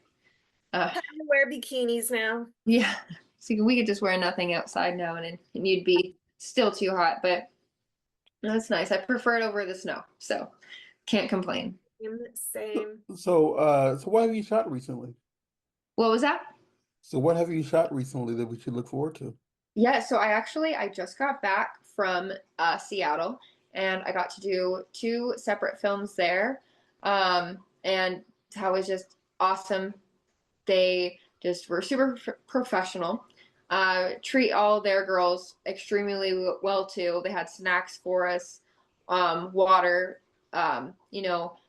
uh Time to wear bikinis now. yeah. So we could just wear nothing outside now and you'd be still too hot, but no, that's nice. I prefer it over the snow, so can't complain. Same. So what have you shot recently? What was that? So what have you shot recently that we should look forward to? Yeah, so I just got back from Seattle and I got to do two separate films there. And that was just awesome. They just were super professional. Treat all their girls extremely well too. They had snacks for us, water,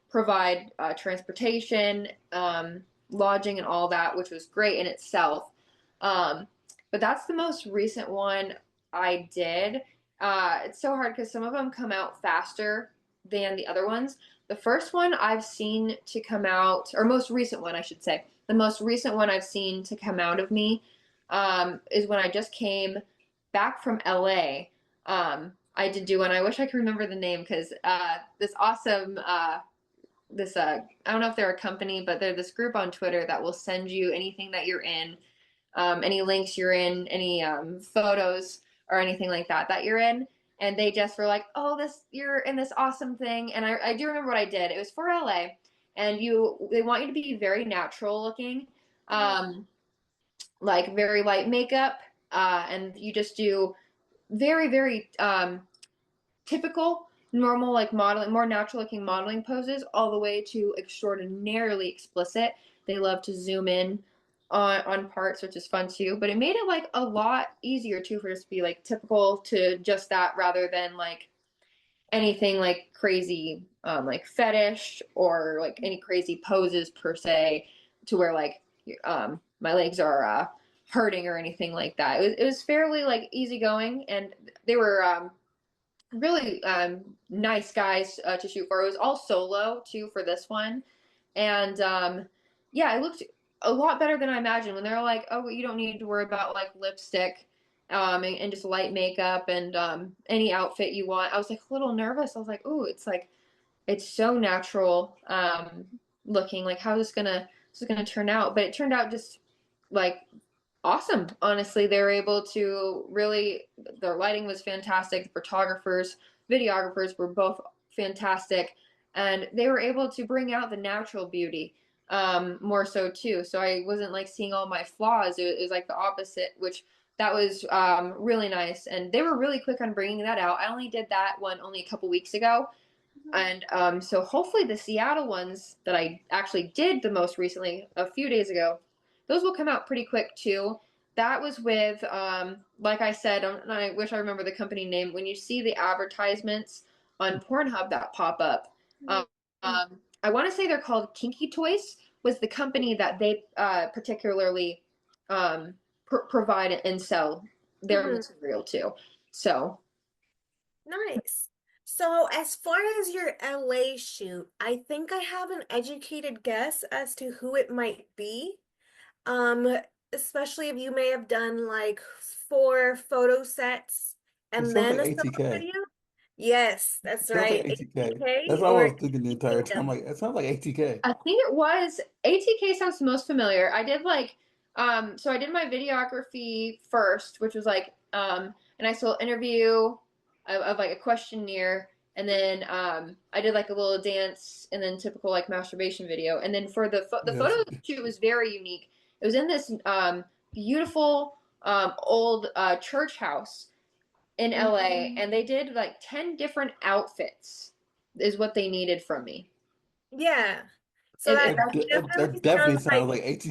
provide transportation, lodging, and all that, which was great in itself. Um, but that's the most recent one I did. It's so hard because some of them come out faster than the other ones. The first one I've seen to come out, or most recent one, I should say, the most recent one I've seen to come out of me is when I just came back from LA. I did do one. I wish I could remember the name because this awesome this I don't know if they're a company, but they're this group on Twitter that will send you anything that you're in, any links you're in, any photos or anything like that that you're in. And they just were like, "Oh, this you're in this awesome thing." And I do remember what I did. It was for LA, and they want you to be very natural looking, um, like very light makeup, and you just do very very typical normal like modeling, more natural looking modeling poses, all the way to extraordinarily explicit. They love to zoom in on parts, which is fun too, but it made it like a lot easier too for us to be like typical to just that, rather than like anything like crazy like fetish or like any crazy poses per se, to where like my legs are hurting or anything like that. It was fairly like easygoing, and they were really nice guys to shoot for. It was all solo too for this one, and yeah, it looked a lot better than I imagined. When they're like, "Oh, you don't need to worry about like lipstick, and just light makeup and any outfit you want," I was like a little nervous. I was like, "Oh, it's like it's so natural looking. Like, how is this gonna turn out?" But it turned out just like awesome. Honestly, they were able to really, their lighting was fantastic. The photographers, videographers were both fantastic, and they were able to bring out the natural beauty more so too. So I wasn't like seeing all my flaws. It was like the opposite, which that was really nice. And they were really quick on bringing that out. I only did that one only a couple weeks ago. And so hopefully the Seattle ones that I actually did the most recently, a few days ago, those will come out pretty quick too. That was with, like I said, I wish I remember the company name. When you see the advertisements on Pornhub that pop up, um, I want to say they're called Kinky Toys, was the company that they particularly provide and sell their Mhm. material to. So, Nice. So, as far as your LA shoot, I think I have an educated guess as to who it might be. Um, Especially if you may have done like 4 photo sets It and sounds then like a solo ATK. video. Yes, It that's sounds like right. ATK. That's ATK what I or was thinking the AT entire time. Kingdom. Like, it sounds like ATK. I think it was ATK sounds most familiar. I did like so I did my videography first, which was like a nice little interview of like a questionnaire, and then I did like a little dance, and then typical like masturbation video. And then for the Yes. photo shoot was very unique. It was in this beautiful old church house in LA, and they did like 10 different outfits is what they needed from me. Yeah. So If that that's That definitely definitely sounds sounds like like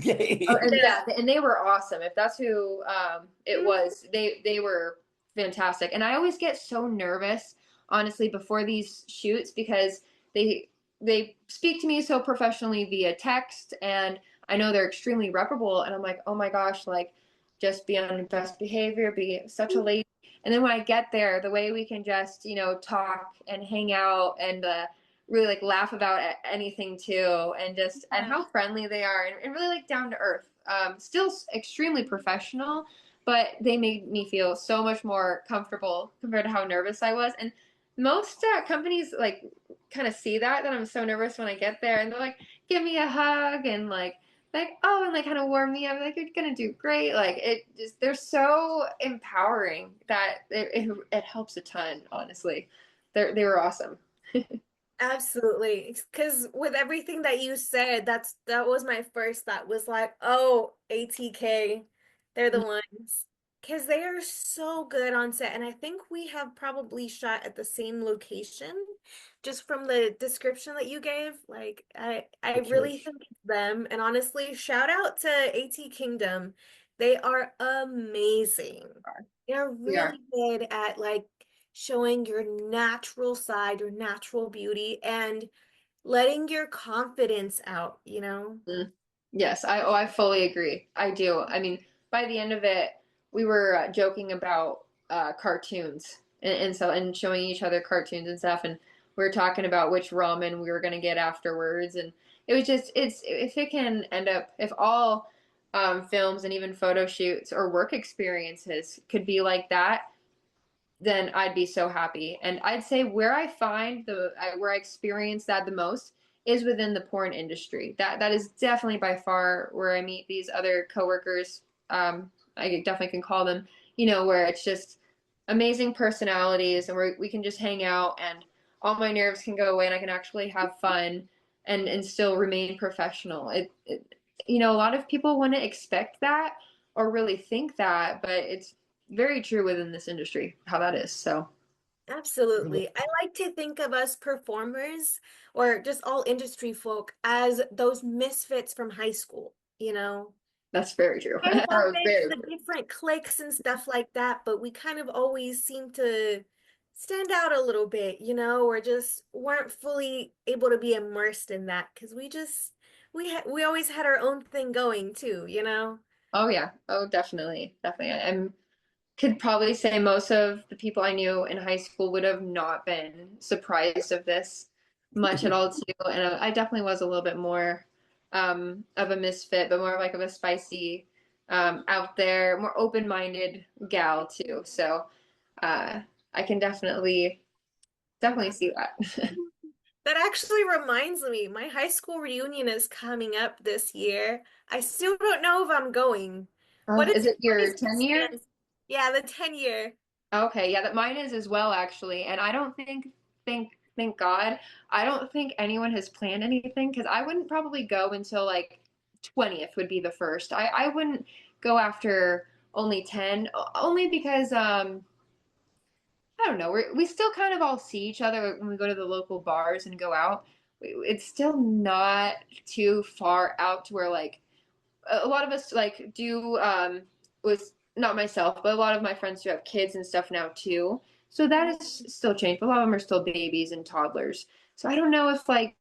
Oh, and ATK. yeah, and they were awesome. If that's who it Mhm. was, they were fantastic. And I always get so nervous, honestly, before these shoots because they they speak to me so professionally via text, and I know they're extremely reputable. And I'm like, oh my gosh, like just be on your best behavior, be such a lady. And then when I get there, the way we can just talk and hang out and really like laugh about anything too, and just and Yeah. how friendly they are, and really like down to earth, still extremely professional, but they made me feel so much more comfortable compared to how nervous I was. And most companies like kind of see that I'm so nervous when I get there, and they're like, give me a hug, and like oh, and like kind of warm me up, like you're gonna do great. Like it just, they're so empowering that it helps a ton, honestly. They were awesome. Absolutely. Because with everything that you said, that was my first thought was like, oh, ATK, they're the ones. Because they are so good on set. And I think we have probably shot at the same location, just from the description that you gave. Like, I The really church. think it's them. And honestly, shout out to AT Kingdom. They are amazing. They're We are. really good at like showing your natural side, your natural beauty, and letting your confidence out, you know? Mm. Yes, I fully agree. I do. I mean, by the end of it, we were joking about cartoons and showing each other cartoons and stuff, and we were talking about which ramen we were gonna get afterwards, and it was just it's if it can end up if all films and even photo shoots or work experiences could be like that, then I'd be so happy. And I'd say where I find where I experience that the most is within the porn industry. That is definitely by far where I meet these other coworkers. I definitely can call them, where it's just amazing personalities and where we can just hang out and all my nerves can go away and I can actually have fun and still remain professional. A lot of people wouldn't expect that or really think that, but it's very true within this industry how that is. So Absolutely. I like to think of us performers or just all industry folk as those misfits from high school, you know? that's very true. I love it, Very the different cliques and stuff like that, but we kind of always seem to stand out a little bit, or just weren't fully able to be immersed in that because we always had our own thing going too, you know? Oh yeah. Oh, definitely. Definitely. Could probably say most of the people I knew in high school would have not been surprised of this much at all too. And I definitely was a little bit more of a misfit, but more like of a spicy, out there, more open-minded gal too. So uh, I can definitely see that. That actually reminds me, my high school reunion is coming up this year. I still don't know if I'm going. What Oh, is is it your everybody's 10 year? plans? Yeah, the 10 year. Okay, yeah, that mine is as well actually. And I don't thank God, I don't think anyone has planned anything because I wouldn't probably go until like 20th would be the first. I wouldn't go after only 10, only because I don't know, we still kind of all see each other when we go to the local bars and go out. It's still not too far out to where like a lot of us like do was not myself, but a lot of my friends do have kids and stuff now too. So that is still changed. But a lot of them are still babies and toddlers. So I don't know if like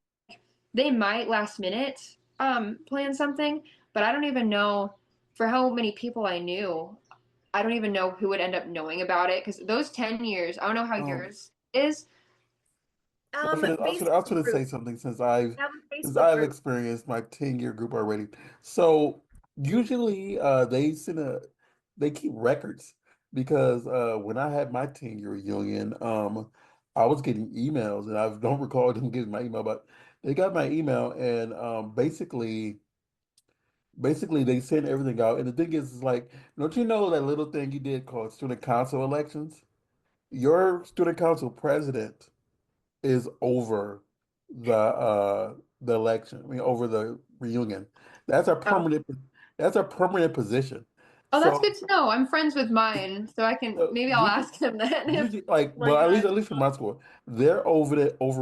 they might last minute plan something, but I don't even know for how many people I knew. I don't even know who would end up knowing about it because those 10 years, I don't know how Um, yours is. I was Facebook gonna say group. something I have a since Facebook I've group. experienced my 10-year group already. So usually they keep records because when I had my 10-year reunion, I was getting emails and I don't recall them getting my email, but they got my email and basically they sent everything out. And the thing is like, don't you know that little thing you did called student council elections? Your student council president is over the election. I mean, over the reunion. That's a Oh, permanent. That's a permanent position. oh, that's So, good to know. I'm friends with mine, so I can maybe I'll usually, ask him then if usually, like, My well, God. at least for my school, they're over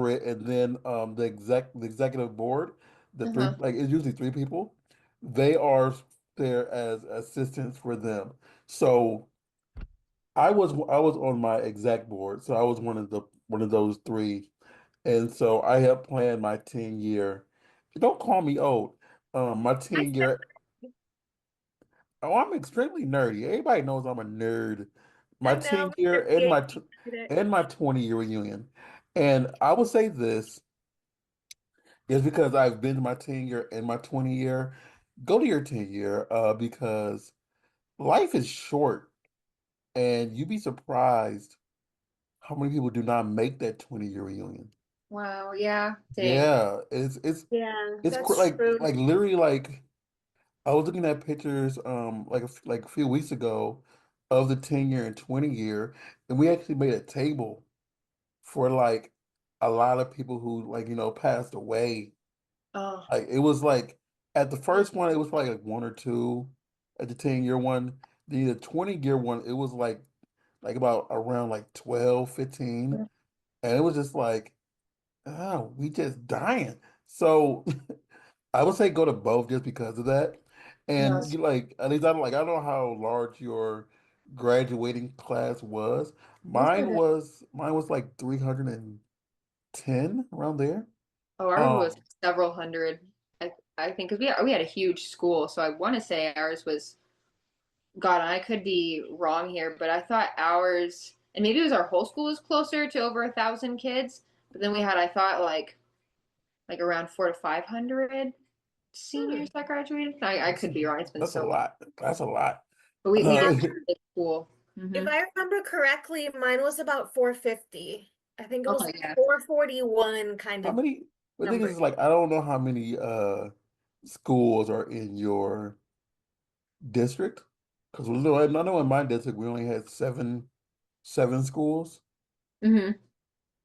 it, and then the executive board, the three, uh-huh. like, it's usually three people. They are there as assistants for them. So I was on my exec board, so I was one of those three. And so I have planned my 10-year. Don't call me old. My I 10 said, year. Oh, I'm extremely nerdy. Everybody knows I'm a nerd. My I know, 10 year my PhD student. and my 20-year reunion. And I would say this is because I've been to my 10-year and my 20-year. Go to your 10-year because life is short and you'd be surprised how many people do not make that 20-year reunion. Wow, yeah, dang. Yeah, Yeah, it's that's like true. literally like I was looking at pictures like a few weeks ago of the 10-year and 20-year, and we actually made a table for like a lot of people who like passed away. Oh, Like it was like at the first one it was probably like one or two. At the 10-year one, the 20-year one it was like about around like 12, 15, and it was just like oh we just dying. So I would say go to both just because of that. And yes. you like at least I don't know how large your graduating class was. These were good. Mine was like 310 around there. Oh, ours was Um several hundred. I think because we had a huge school, so I want to say ours was. God, I could be wrong here, but I thought ours, and maybe it was our whole school was closer to over 1,000 kids. But then we had, I thought, like around 400 to 500 Hmm. seniors that graduated. I could be wrong. It's been That's a so, lot. That's a lot. but we Yeah, had Uh, a big school. if Hmm. I remember correctly, mine was about 450. I think it Oh was yeah. 441 kind how of many? The thing number. is, like, I don't know how many schools are in your district because I know in my district we only had seven schools Hmm.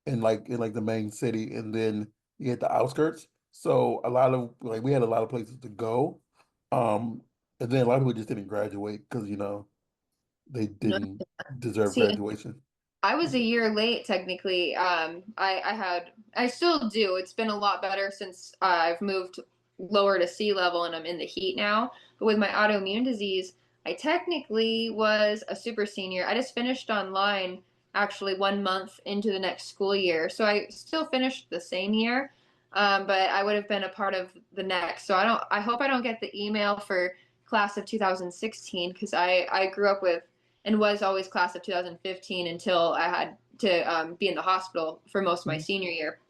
in like the main city, and then you had the outskirts. So a lot of like we had a lot of places to go, um, and then a lot of people just didn't graduate because they No, didn't deserve see, graduation. I was a year late technically. I still do. It's been a lot better since I've moved lower to sea level and I'm in the heat now. But with my autoimmune disease, I technically was a super senior. I just finished online actually 1 month into the next school year. So I still finished the same year, but I would have been a part of the next. So I hope I don't get the email for class of 2016 because I grew up with and was always class of 2015 until I had to be in the hospital for most of my Mhm. senior year.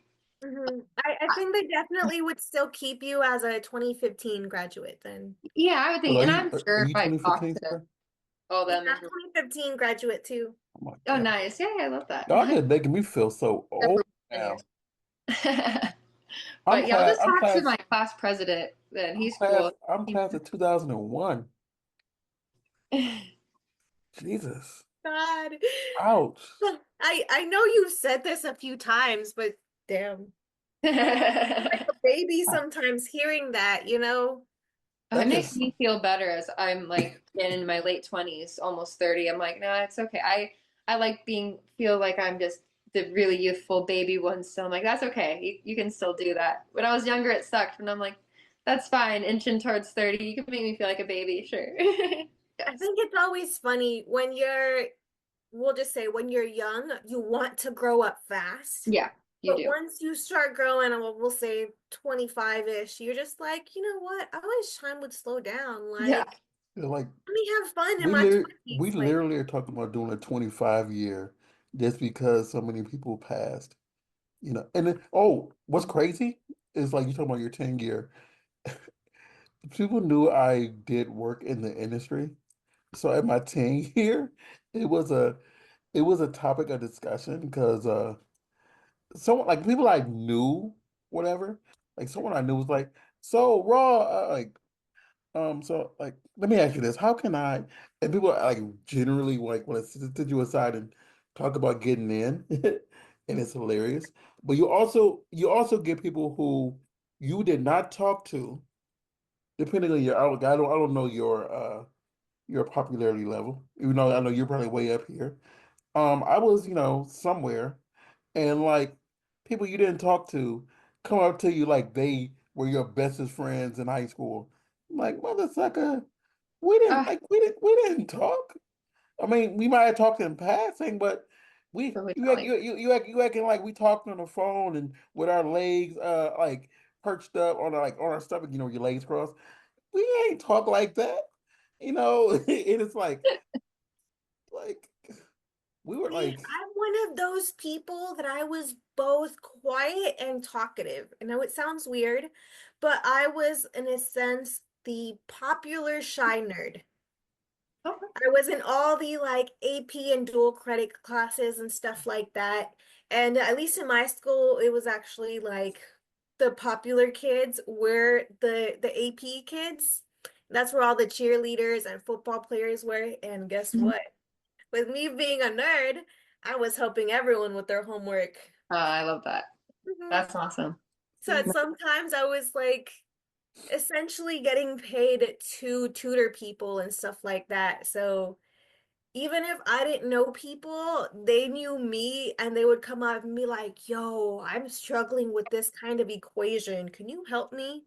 I think they definitely would still keep you as a 2015 graduate then. Yeah, I would Well, think, and I'm are sure if you I talked 2015, to sir? all Yeah, them and 2015 graduate too. Oh my oh, God. nice, yeah, I love that. Y'all just making me feel so old Several now. years. But y'all just I'm talked to class my class president, then I'm he's class cool. I'm class of 2001. Jesus. God. Ouch. I know you've said this a few times, but damn. Like a baby sometimes hearing that, you know? It That makes just me feel better as I'm like in my late 20s, almost 30. I'm like, no, it's okay. I like being feel like I'm just the really youthful baby one still. I'm like, that's okay. You can still do that. When I was younger, it sucked, and I'm like, that's fine. Inching towards 30, you can make me feel like a baby, sure. I Yes. think it's always funny when we'll just say when you're young, you want to grow up fast. Yeah, you But do. once you start growing, and we'll say 25-ish, you're just like, you know what? I wish time would slow down. Yeah. Like, like let me have fun in we my literally we 20s. Like, literally are talking about doing a 25 year just because so many people passed. And then, oh, what's crazy is like you talking about your 10 year. People knew I did work in the industry. So at my 10 year, it was a it was a topic of discussion because someone like people I knew, whatever, like someone I knew was like, so Raw, so like let me ask you this, how can I and people like generally like want to sit you aside and talk about getting in and it's hilarious. But you also get people who you did not talk to, depending on your outlook. I don't know your popularity level, even though I know you're probably way up here. I was, somewhere, and like people you didn't talk to come up to you like they were your bestest friends in high school. I'm like, mother sucker, Ah, we didn't talk. I mean, we might have talked in passing, but we really you not act, like you acting like we talked on the phone and with our legs like perched up on our stomach, your legs crossed. We ain't talk like that. It is like we were see, like I'm one of those people that I was both quiet and talkative. I know it sounds weird, but I was, in a sense, the popular shy nerd. okay. I was in all the like AP and dual credit classes and stuff like that. And at least in my school, it was actually like the popular kids were the AP kids. That's where all the cheerleaders and football players were. And guess Mhm. what? With me being a nerd, I was helping everyone with their homework. I love that. Mhm. That's awesome. So at sometimes I was like essentially getting paid to tutor people and stuff like that. So even if I didn't know people, they knew me and they would come up and be like, yo, I'm struggling with this kind of equation. Can you help me?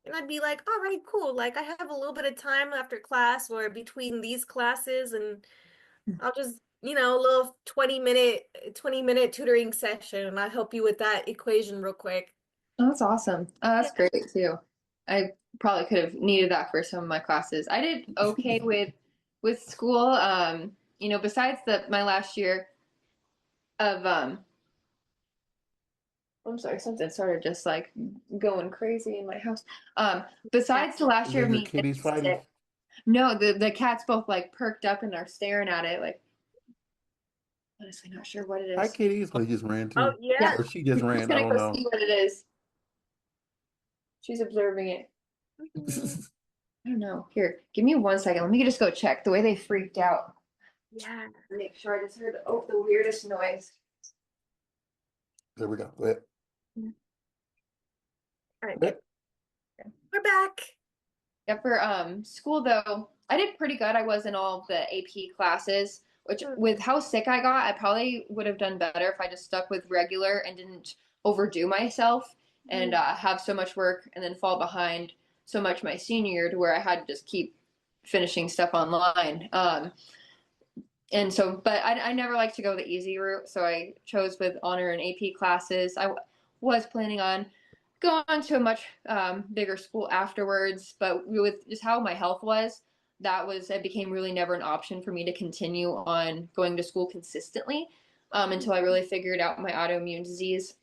And I'd be like, all right, cool. Like I have a little bit of time after class or between these classes and I'll just, a little 20-minute tutoring session and I'll help you with that equation real quick. Oh, that's awesome. Oh, Yeah. that's great too. I probably could have needed that for some of my classes. I did okay with with school, besides the my last year of I'm sorry, something started just like going crazy in my house. Yeah. Besides the last Is year that of your me kitties getting fighting? sick, no, the cats both like perked up and are staring at it, like honestly not sure what it Hi, is. kitties. Oh, he just ran Oh too. yeah. Yeah, Or she just I'm just ran. I gonna don't go know. see what it is. She's observing it. Mhm. I don't know. Here, give me 1 second. Let me just go check. The way they freaked out. Yeah. Make sure I just heard the weirdest noise. There we go. Go ahead. All right, Go good. ahead. We're back. Yeah, for school though, I did pretty good. I was in all of the AP classes, which Mm, with how sick I got, I probably would have done better if I just stuck with regular and didn't overdo myself and mhm. have so much work and then fall behind so much my senior year to where I had to just keep finishing stuff online. And so, but I never like to go the easy route, so I chose with honor and AP classes. Was planning on going to a much bigger school afterwards, but with just how my health was, it became really never an option for me to continue on going to school consistently until I really figured out my autoimmune disease,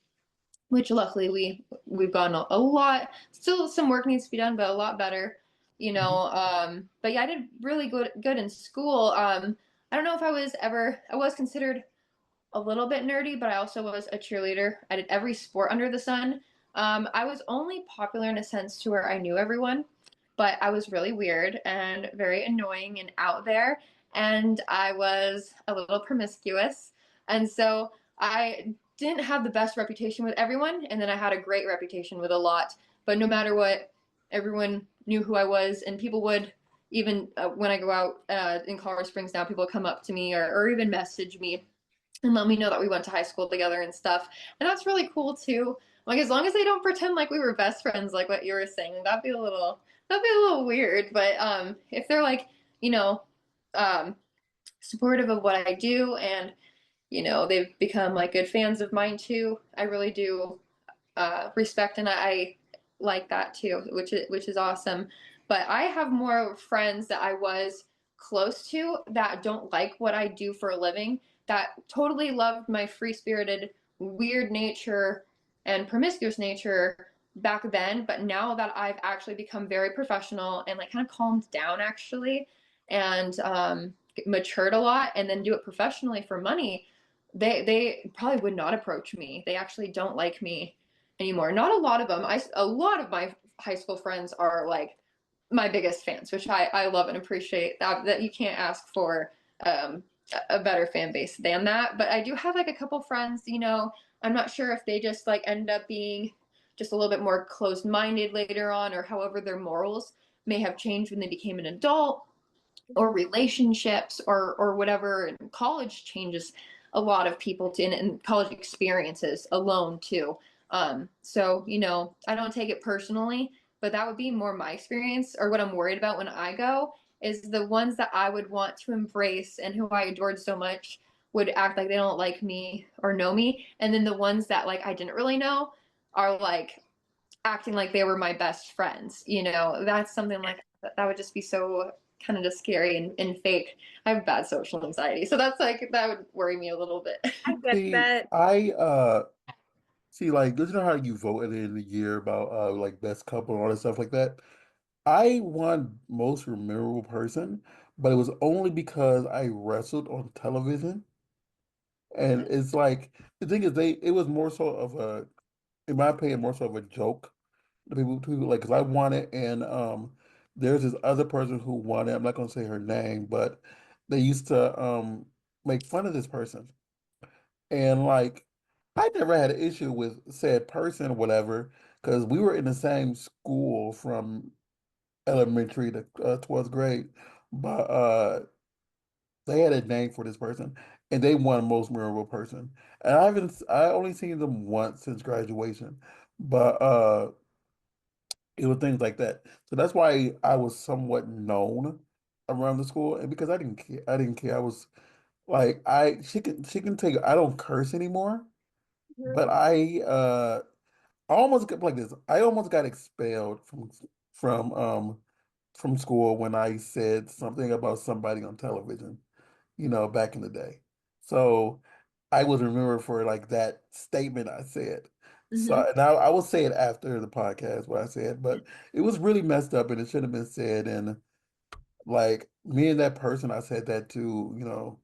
which luckily we've gone a lot. Still, some work needs to be done, but a lot better, you know. Mhm. But yeah, I did really good in school. I don't know if I was considered a little bit nerdy, but I also was a cheerleader. I did every sport under the sun. I was only popular in a sense to where I knew everyone, but I was really weird and very annoying and out there, and I was a little promiscuous, and so I didn't have the best reputation with everyone, and then I had a great reputation with a lot. But no matter what, everyone knew who I was, and people would even when I go out in Colorado Springs now, people come up to me or even message me and let me know that we went to high school together and stuff. And that's really cool too. Like as long as they don't pretend like we were best friends, like what you were saying, that'd be a little weird. But if they're like, you know, um, supportive of what I do and they've become like good fans of mine too, I really do respect, and I like that too, which is awesome. But I have more friends that I was close to that don't like what I do for a living, that totally loved my free spirited, weird nature and promiscuous nature back then. But now that I've actually become very professional and like kind of calmed down actually, and matured a lot, and then do it professionally for money, they probably would not approach me. They actually don't like me anymore. Not a lot of them. A lot of my high school friends are like my biggest fans, which I love and appreciate. That you can't ask for um, a better fan base than that. But I do have like a couple friends. I'm not sure if they just like end up being just a little bit more closed minded later on, or however their morals may have changed when they became an adult, or relationships, or whatever. And college changes a lot of people to, and college experiences alone too. So I don't take it personally, but that would be more my experience, or what I'm worried about when I go is the ones that I would want to embrace and who I adored so much would act like they don't like me or know me, and then the ones that like I didn't really know are like acting like they were my best friends. That's something like that would just be so kind of just scary and fake. I have bad social anxiety, so that would worry me a little bit. I get See, that. I see, like, you know how you vote at the end of the year about like best couple and all that stuff like that? I won most memorable person, but it was only because I wrestled on television. And it's like the thing is it was more so of a, in my opinion, more so of a joke. The people like, because I won it, and there's this other person who won it. I'm not gonna say her name, but they used to make fun of this person. And like, I never had an issue with said person or whatever, because we were in the same school from elementary to 12th grade. But they had a name for this person, and they won most memorable person. And I only seen them once since graduation, but it was things like that. So that's why I was somewhat known around the school, and because I didn't care, I was like, she can take, I don't curse anymore, but Mhm. I almost got like this. I almost got expelled from from school when I said something about somebody on television, back in the day. So I was remembered for like that statement I said. So Hmm. and I will say it after the podcast what I said, but it was really messed up and it should have been said. And like me and that person I said that to,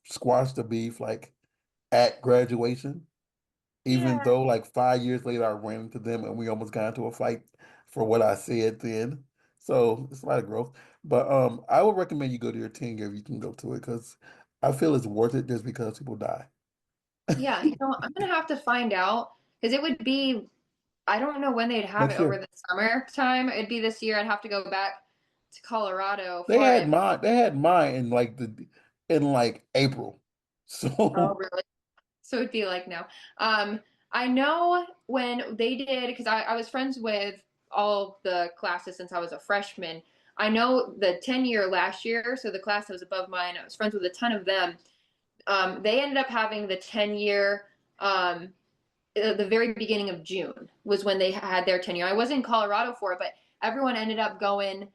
squash the beef like at graduation. Even Yeah. though like 5 years later I ran into them and we almost got into a fight for what I said then. So it's a lot of growth. But I would recommend you go to your 10 year if you can go to it because I feel it's worth it just because people die. Yeah, I'm gonna have to find out because it would be, I don't know when they'd have it Next over year. the summertime. It'd be this year. I'd have to go back to Colorado They for had it. mine they had mine in like April. Oh, So really? So it'd be like no. I know when they did, because I was friends with all the classes since I was a freshman. I know the 10-year last year, so the class that was above mine, I was friends with a ton of them. They ended up having the 10-year, the very beginning of June was when they had their 10-year. I was in Colorado for it, but everyone ended up going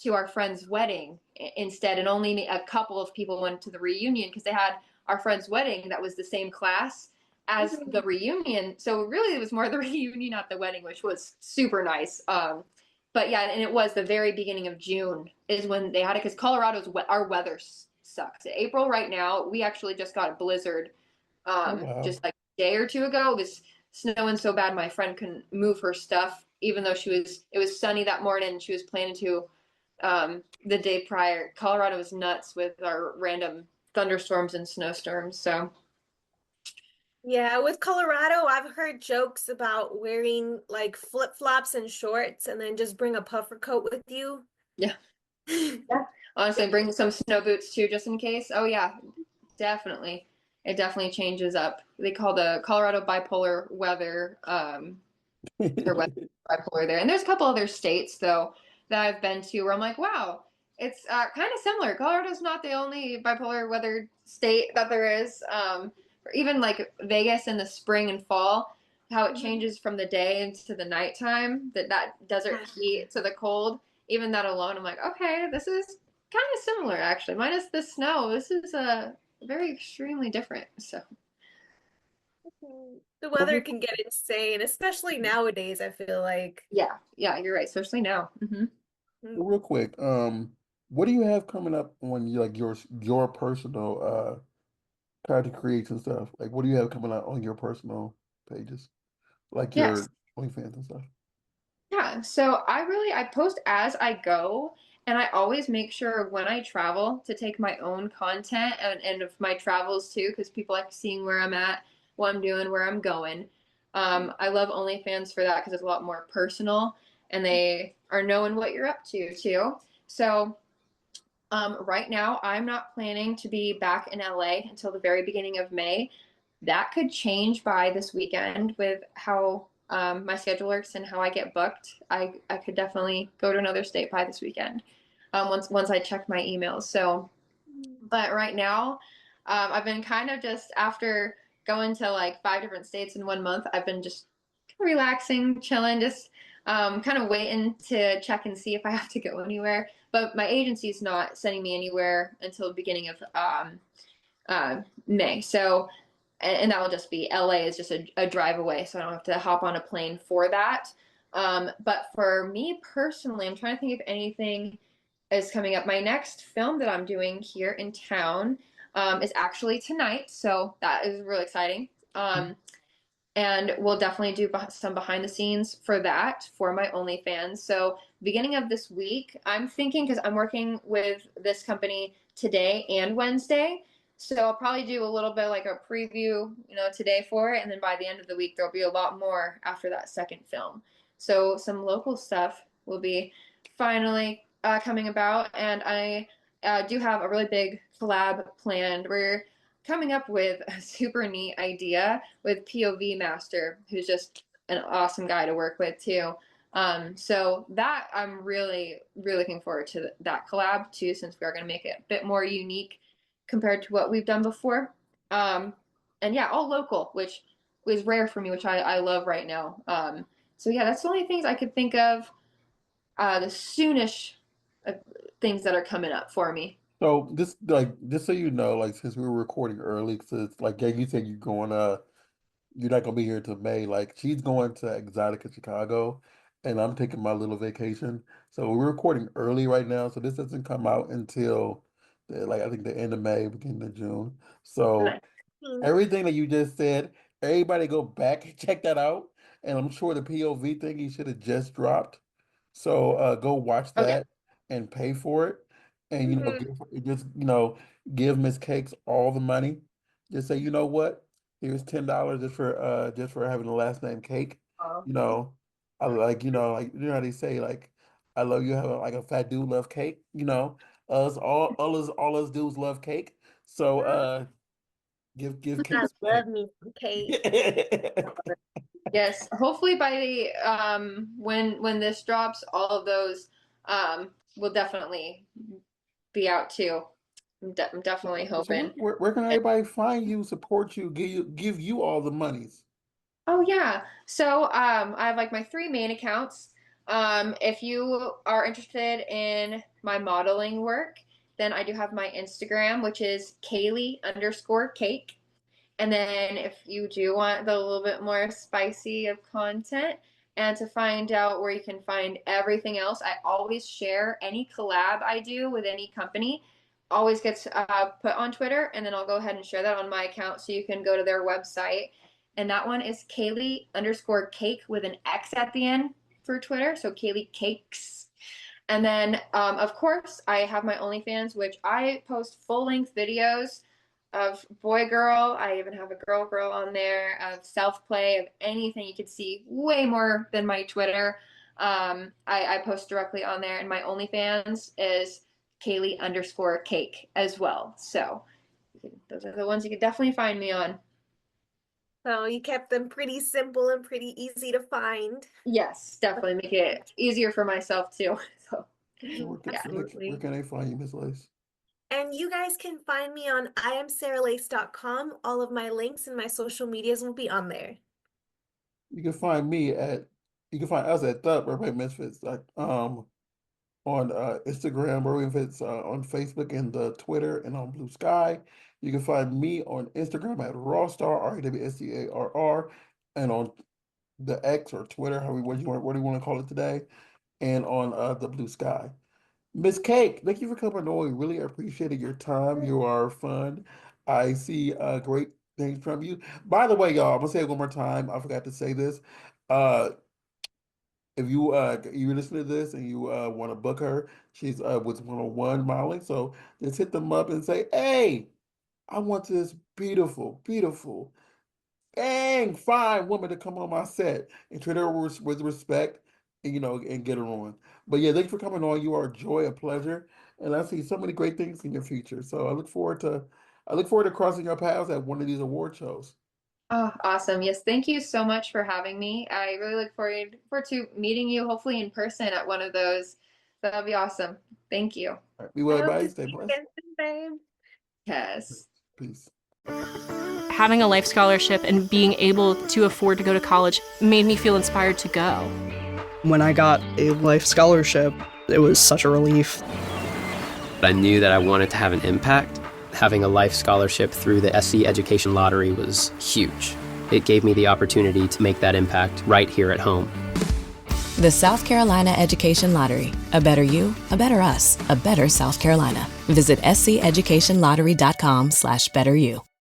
to our friend's wedding instead, and only a couple of people went to the reunion because they had our friend's wedding that was the same class as the Mhm. reunion. So really, it was more the reunion at the wedding, which was super nice. But yeah, and it was the very beginning of June is when they had it because Colorado's our weather sucks. April right now, we actually just got a blizzard oh wow. just like a day or two ago. It was snowing so bad my friend couldn't move her stuff, even though it was sunny that morning and she was planning to the day prior. Colorado was nuts with our random thunderstorms and snowstorms. So Yeah, with Colorado, I've heard jokes about wearing like flip-flops and shorts and then just bring a puffer coat with you. yeah, yeah. Honestly, bring some snow boots too, just in case. Oh yeah, definitely. It definitely changes up. They call the Colorado bipolar weather, or weather bipolar there. And there's a couple other states though that I've been to where I'm like, wow, it's kind of similar. Colorado's not the only bipolar weather state that there is. Or even like Vegas in the spring and fall, how it Mhm. changes from the day into the nighttime, that desert heat to the cold. Even that alone, I'm like, okay, this is kind of similar actually. Minus the snow, this is very extremely different. So The So weather real, can get insane, especially nowadays, I feel like. yeah, yeah, you're right, especially now. Mm. so real quick, what do you have coming up on like your personal content creates and stuff? Like what do you have coming out on your personal pages? Like Yes. your OnlyFans and stuff. Yeah, so I post as I go, and I always make sure when I travel to take my own content and of my travels too, because people like seeing where I'm at, what I'm doing, where I'm going. I love OnlyFans for that because it's a lot more personal and they are knowing what you're up to too. So right now, I'm not planning to be back in LA until the very beginning of May. That could change by this weekend with how my schedule works and how I get booked. I could definitely go to another state by this weekend once I check my emails. So, but right now, I've been kind of just after going to like 5 different states in 1 month. I've been just relaxing, chilling, just kind of waiting to check and see if I have to go anywhere. But my agency's not sending me anywhere until the beginning of May. So, and that will just be LA is just a drive away, so I don't have to hop on a plane for that. But for me personally, I'm trying to think if anything is coming up. My next film that I'm doing here in town is actually tonight, so that is really exciting. And we'll definitely do some behind the scenes for that for my OnlyFans. So, beginning of this week, I'm thinking because I'm working with this company today and Wednesday. So, I'll probably do a little bit like a preview, today for it. And then by the end of the week, there'll be a lot more after that second film. So, some local stuff will be finally coming about. And I do have a really big collab planned. We're coming up with a super neat idea with POV Master, who's just an awesome guy to work with too. So that I'm really, really looking forward to that collab too, since we are going to make it a bit more unique compared to what we've done before. Um, and yeah, all local, which is rare for me, which I love right now. So yeah, that's the only things I could think of the soonish uh, things that are coming up for me. So this like just so you know, like since we were recording early, since like yeah, you said you're not gonna be here till May. Like she's going to Exotica Chicago, and I'm taking my little vacation. So we're recording early right now. So this doesn't come out until like I think the end of May, beginning of June. So Nice. everything that you just said, everybody go back and check that out. And I'm sure the POV thing he should have just dropped. So go watch Okay. that and pay for it. And Mhm. give Miss Cakes all the money. Just say, you know what? Here's $10 just for having the last name Cake. Oh. You know, I like how they say like I love you have like a fat dude love cake, all us dudes love cake. So give I Cake some love me some cake. cake. Yes, hopefully by the when this drops, all of those will definitely be out too. I'm definitely So hoping. where can everybody find you, support you, give you all the monies? Oh yeah. So I have like my three main accounts. If you are interested in my modeling work, then I do have my Instagram, which is Kayleigh_cake. And then if you do want the little bit more spicy of content and to find out where you can find everything else, I always share any collab I do with any company. Always gets put on Twitter, and then I'll go ahead and share that on my account so you can go to their website. And that one is Kayleigh_cake with an X at the end for Twitter. So Kayleigh Cakes. And then, of course, I have my OnlyFans, which I post full length videos of boy girl. I even have a girl on there, of self play, of anything you could see, way more than my Twitter. I post directly on there, and my OnlyFans is Kayleigh_cake as well. So those are the ones you could definitely find me on. So you kept them pretty simple and pretty easy to find. Yes, definitely make it easier for myself too. So yeah. Where Absolutely. can they find you, Miss Lace? And you guys can find me on iamsaralace.com. All of my links and my social medias will be on there. You can find me at you can find us at the Burbank Misfits on Instagram, Burbank Misfits on Facebook and Twitter and on Blue Sky. You can find me on Instagram at Rawstar, RAWSTARR, and on the X or Twitter, what do you want to call it today, and on the Blue Sky. Miss Cake, thank you for coming on. We really appreciated your time. You are fun. I see great things from you. By the way, y'all, I'm gonna say it one more time. I forgot to say this. Uh, if you listen to this and you want to book her, she's with 101 modeling. So just hit them up and say, "Hey, I want this beautiful, beautiful, dang fine woman to come on my set and treat her with respect, and and get her on." But yeah, thanks for coming on. You are a joy, a pleasure, and I see so many great things in your future. So I look forward to crossing your paths at one of these award shows. Oh, awesome. Yes, thank you so much for having me. I really look forward to meeting you, hopefully in person at one of those. That'll be awesome. Thank you. All right, be well, I hope everybody. to Stay see you blessed. again soon, babe. Yes. Peace. Having a life scholarship and being able to afford to go to college made me feel inspired to go. When I got a life scholarship, it was such a relief. I knew that I wanted to have an impact. Having a life scholarship through the SC Education Lottery was huge. It gave me the opportunity to make that impact right here at home. The South Carolina Education Lottery. A better you, a better us, a better South Carolina. Visit sceducationlottery.com/betteryou.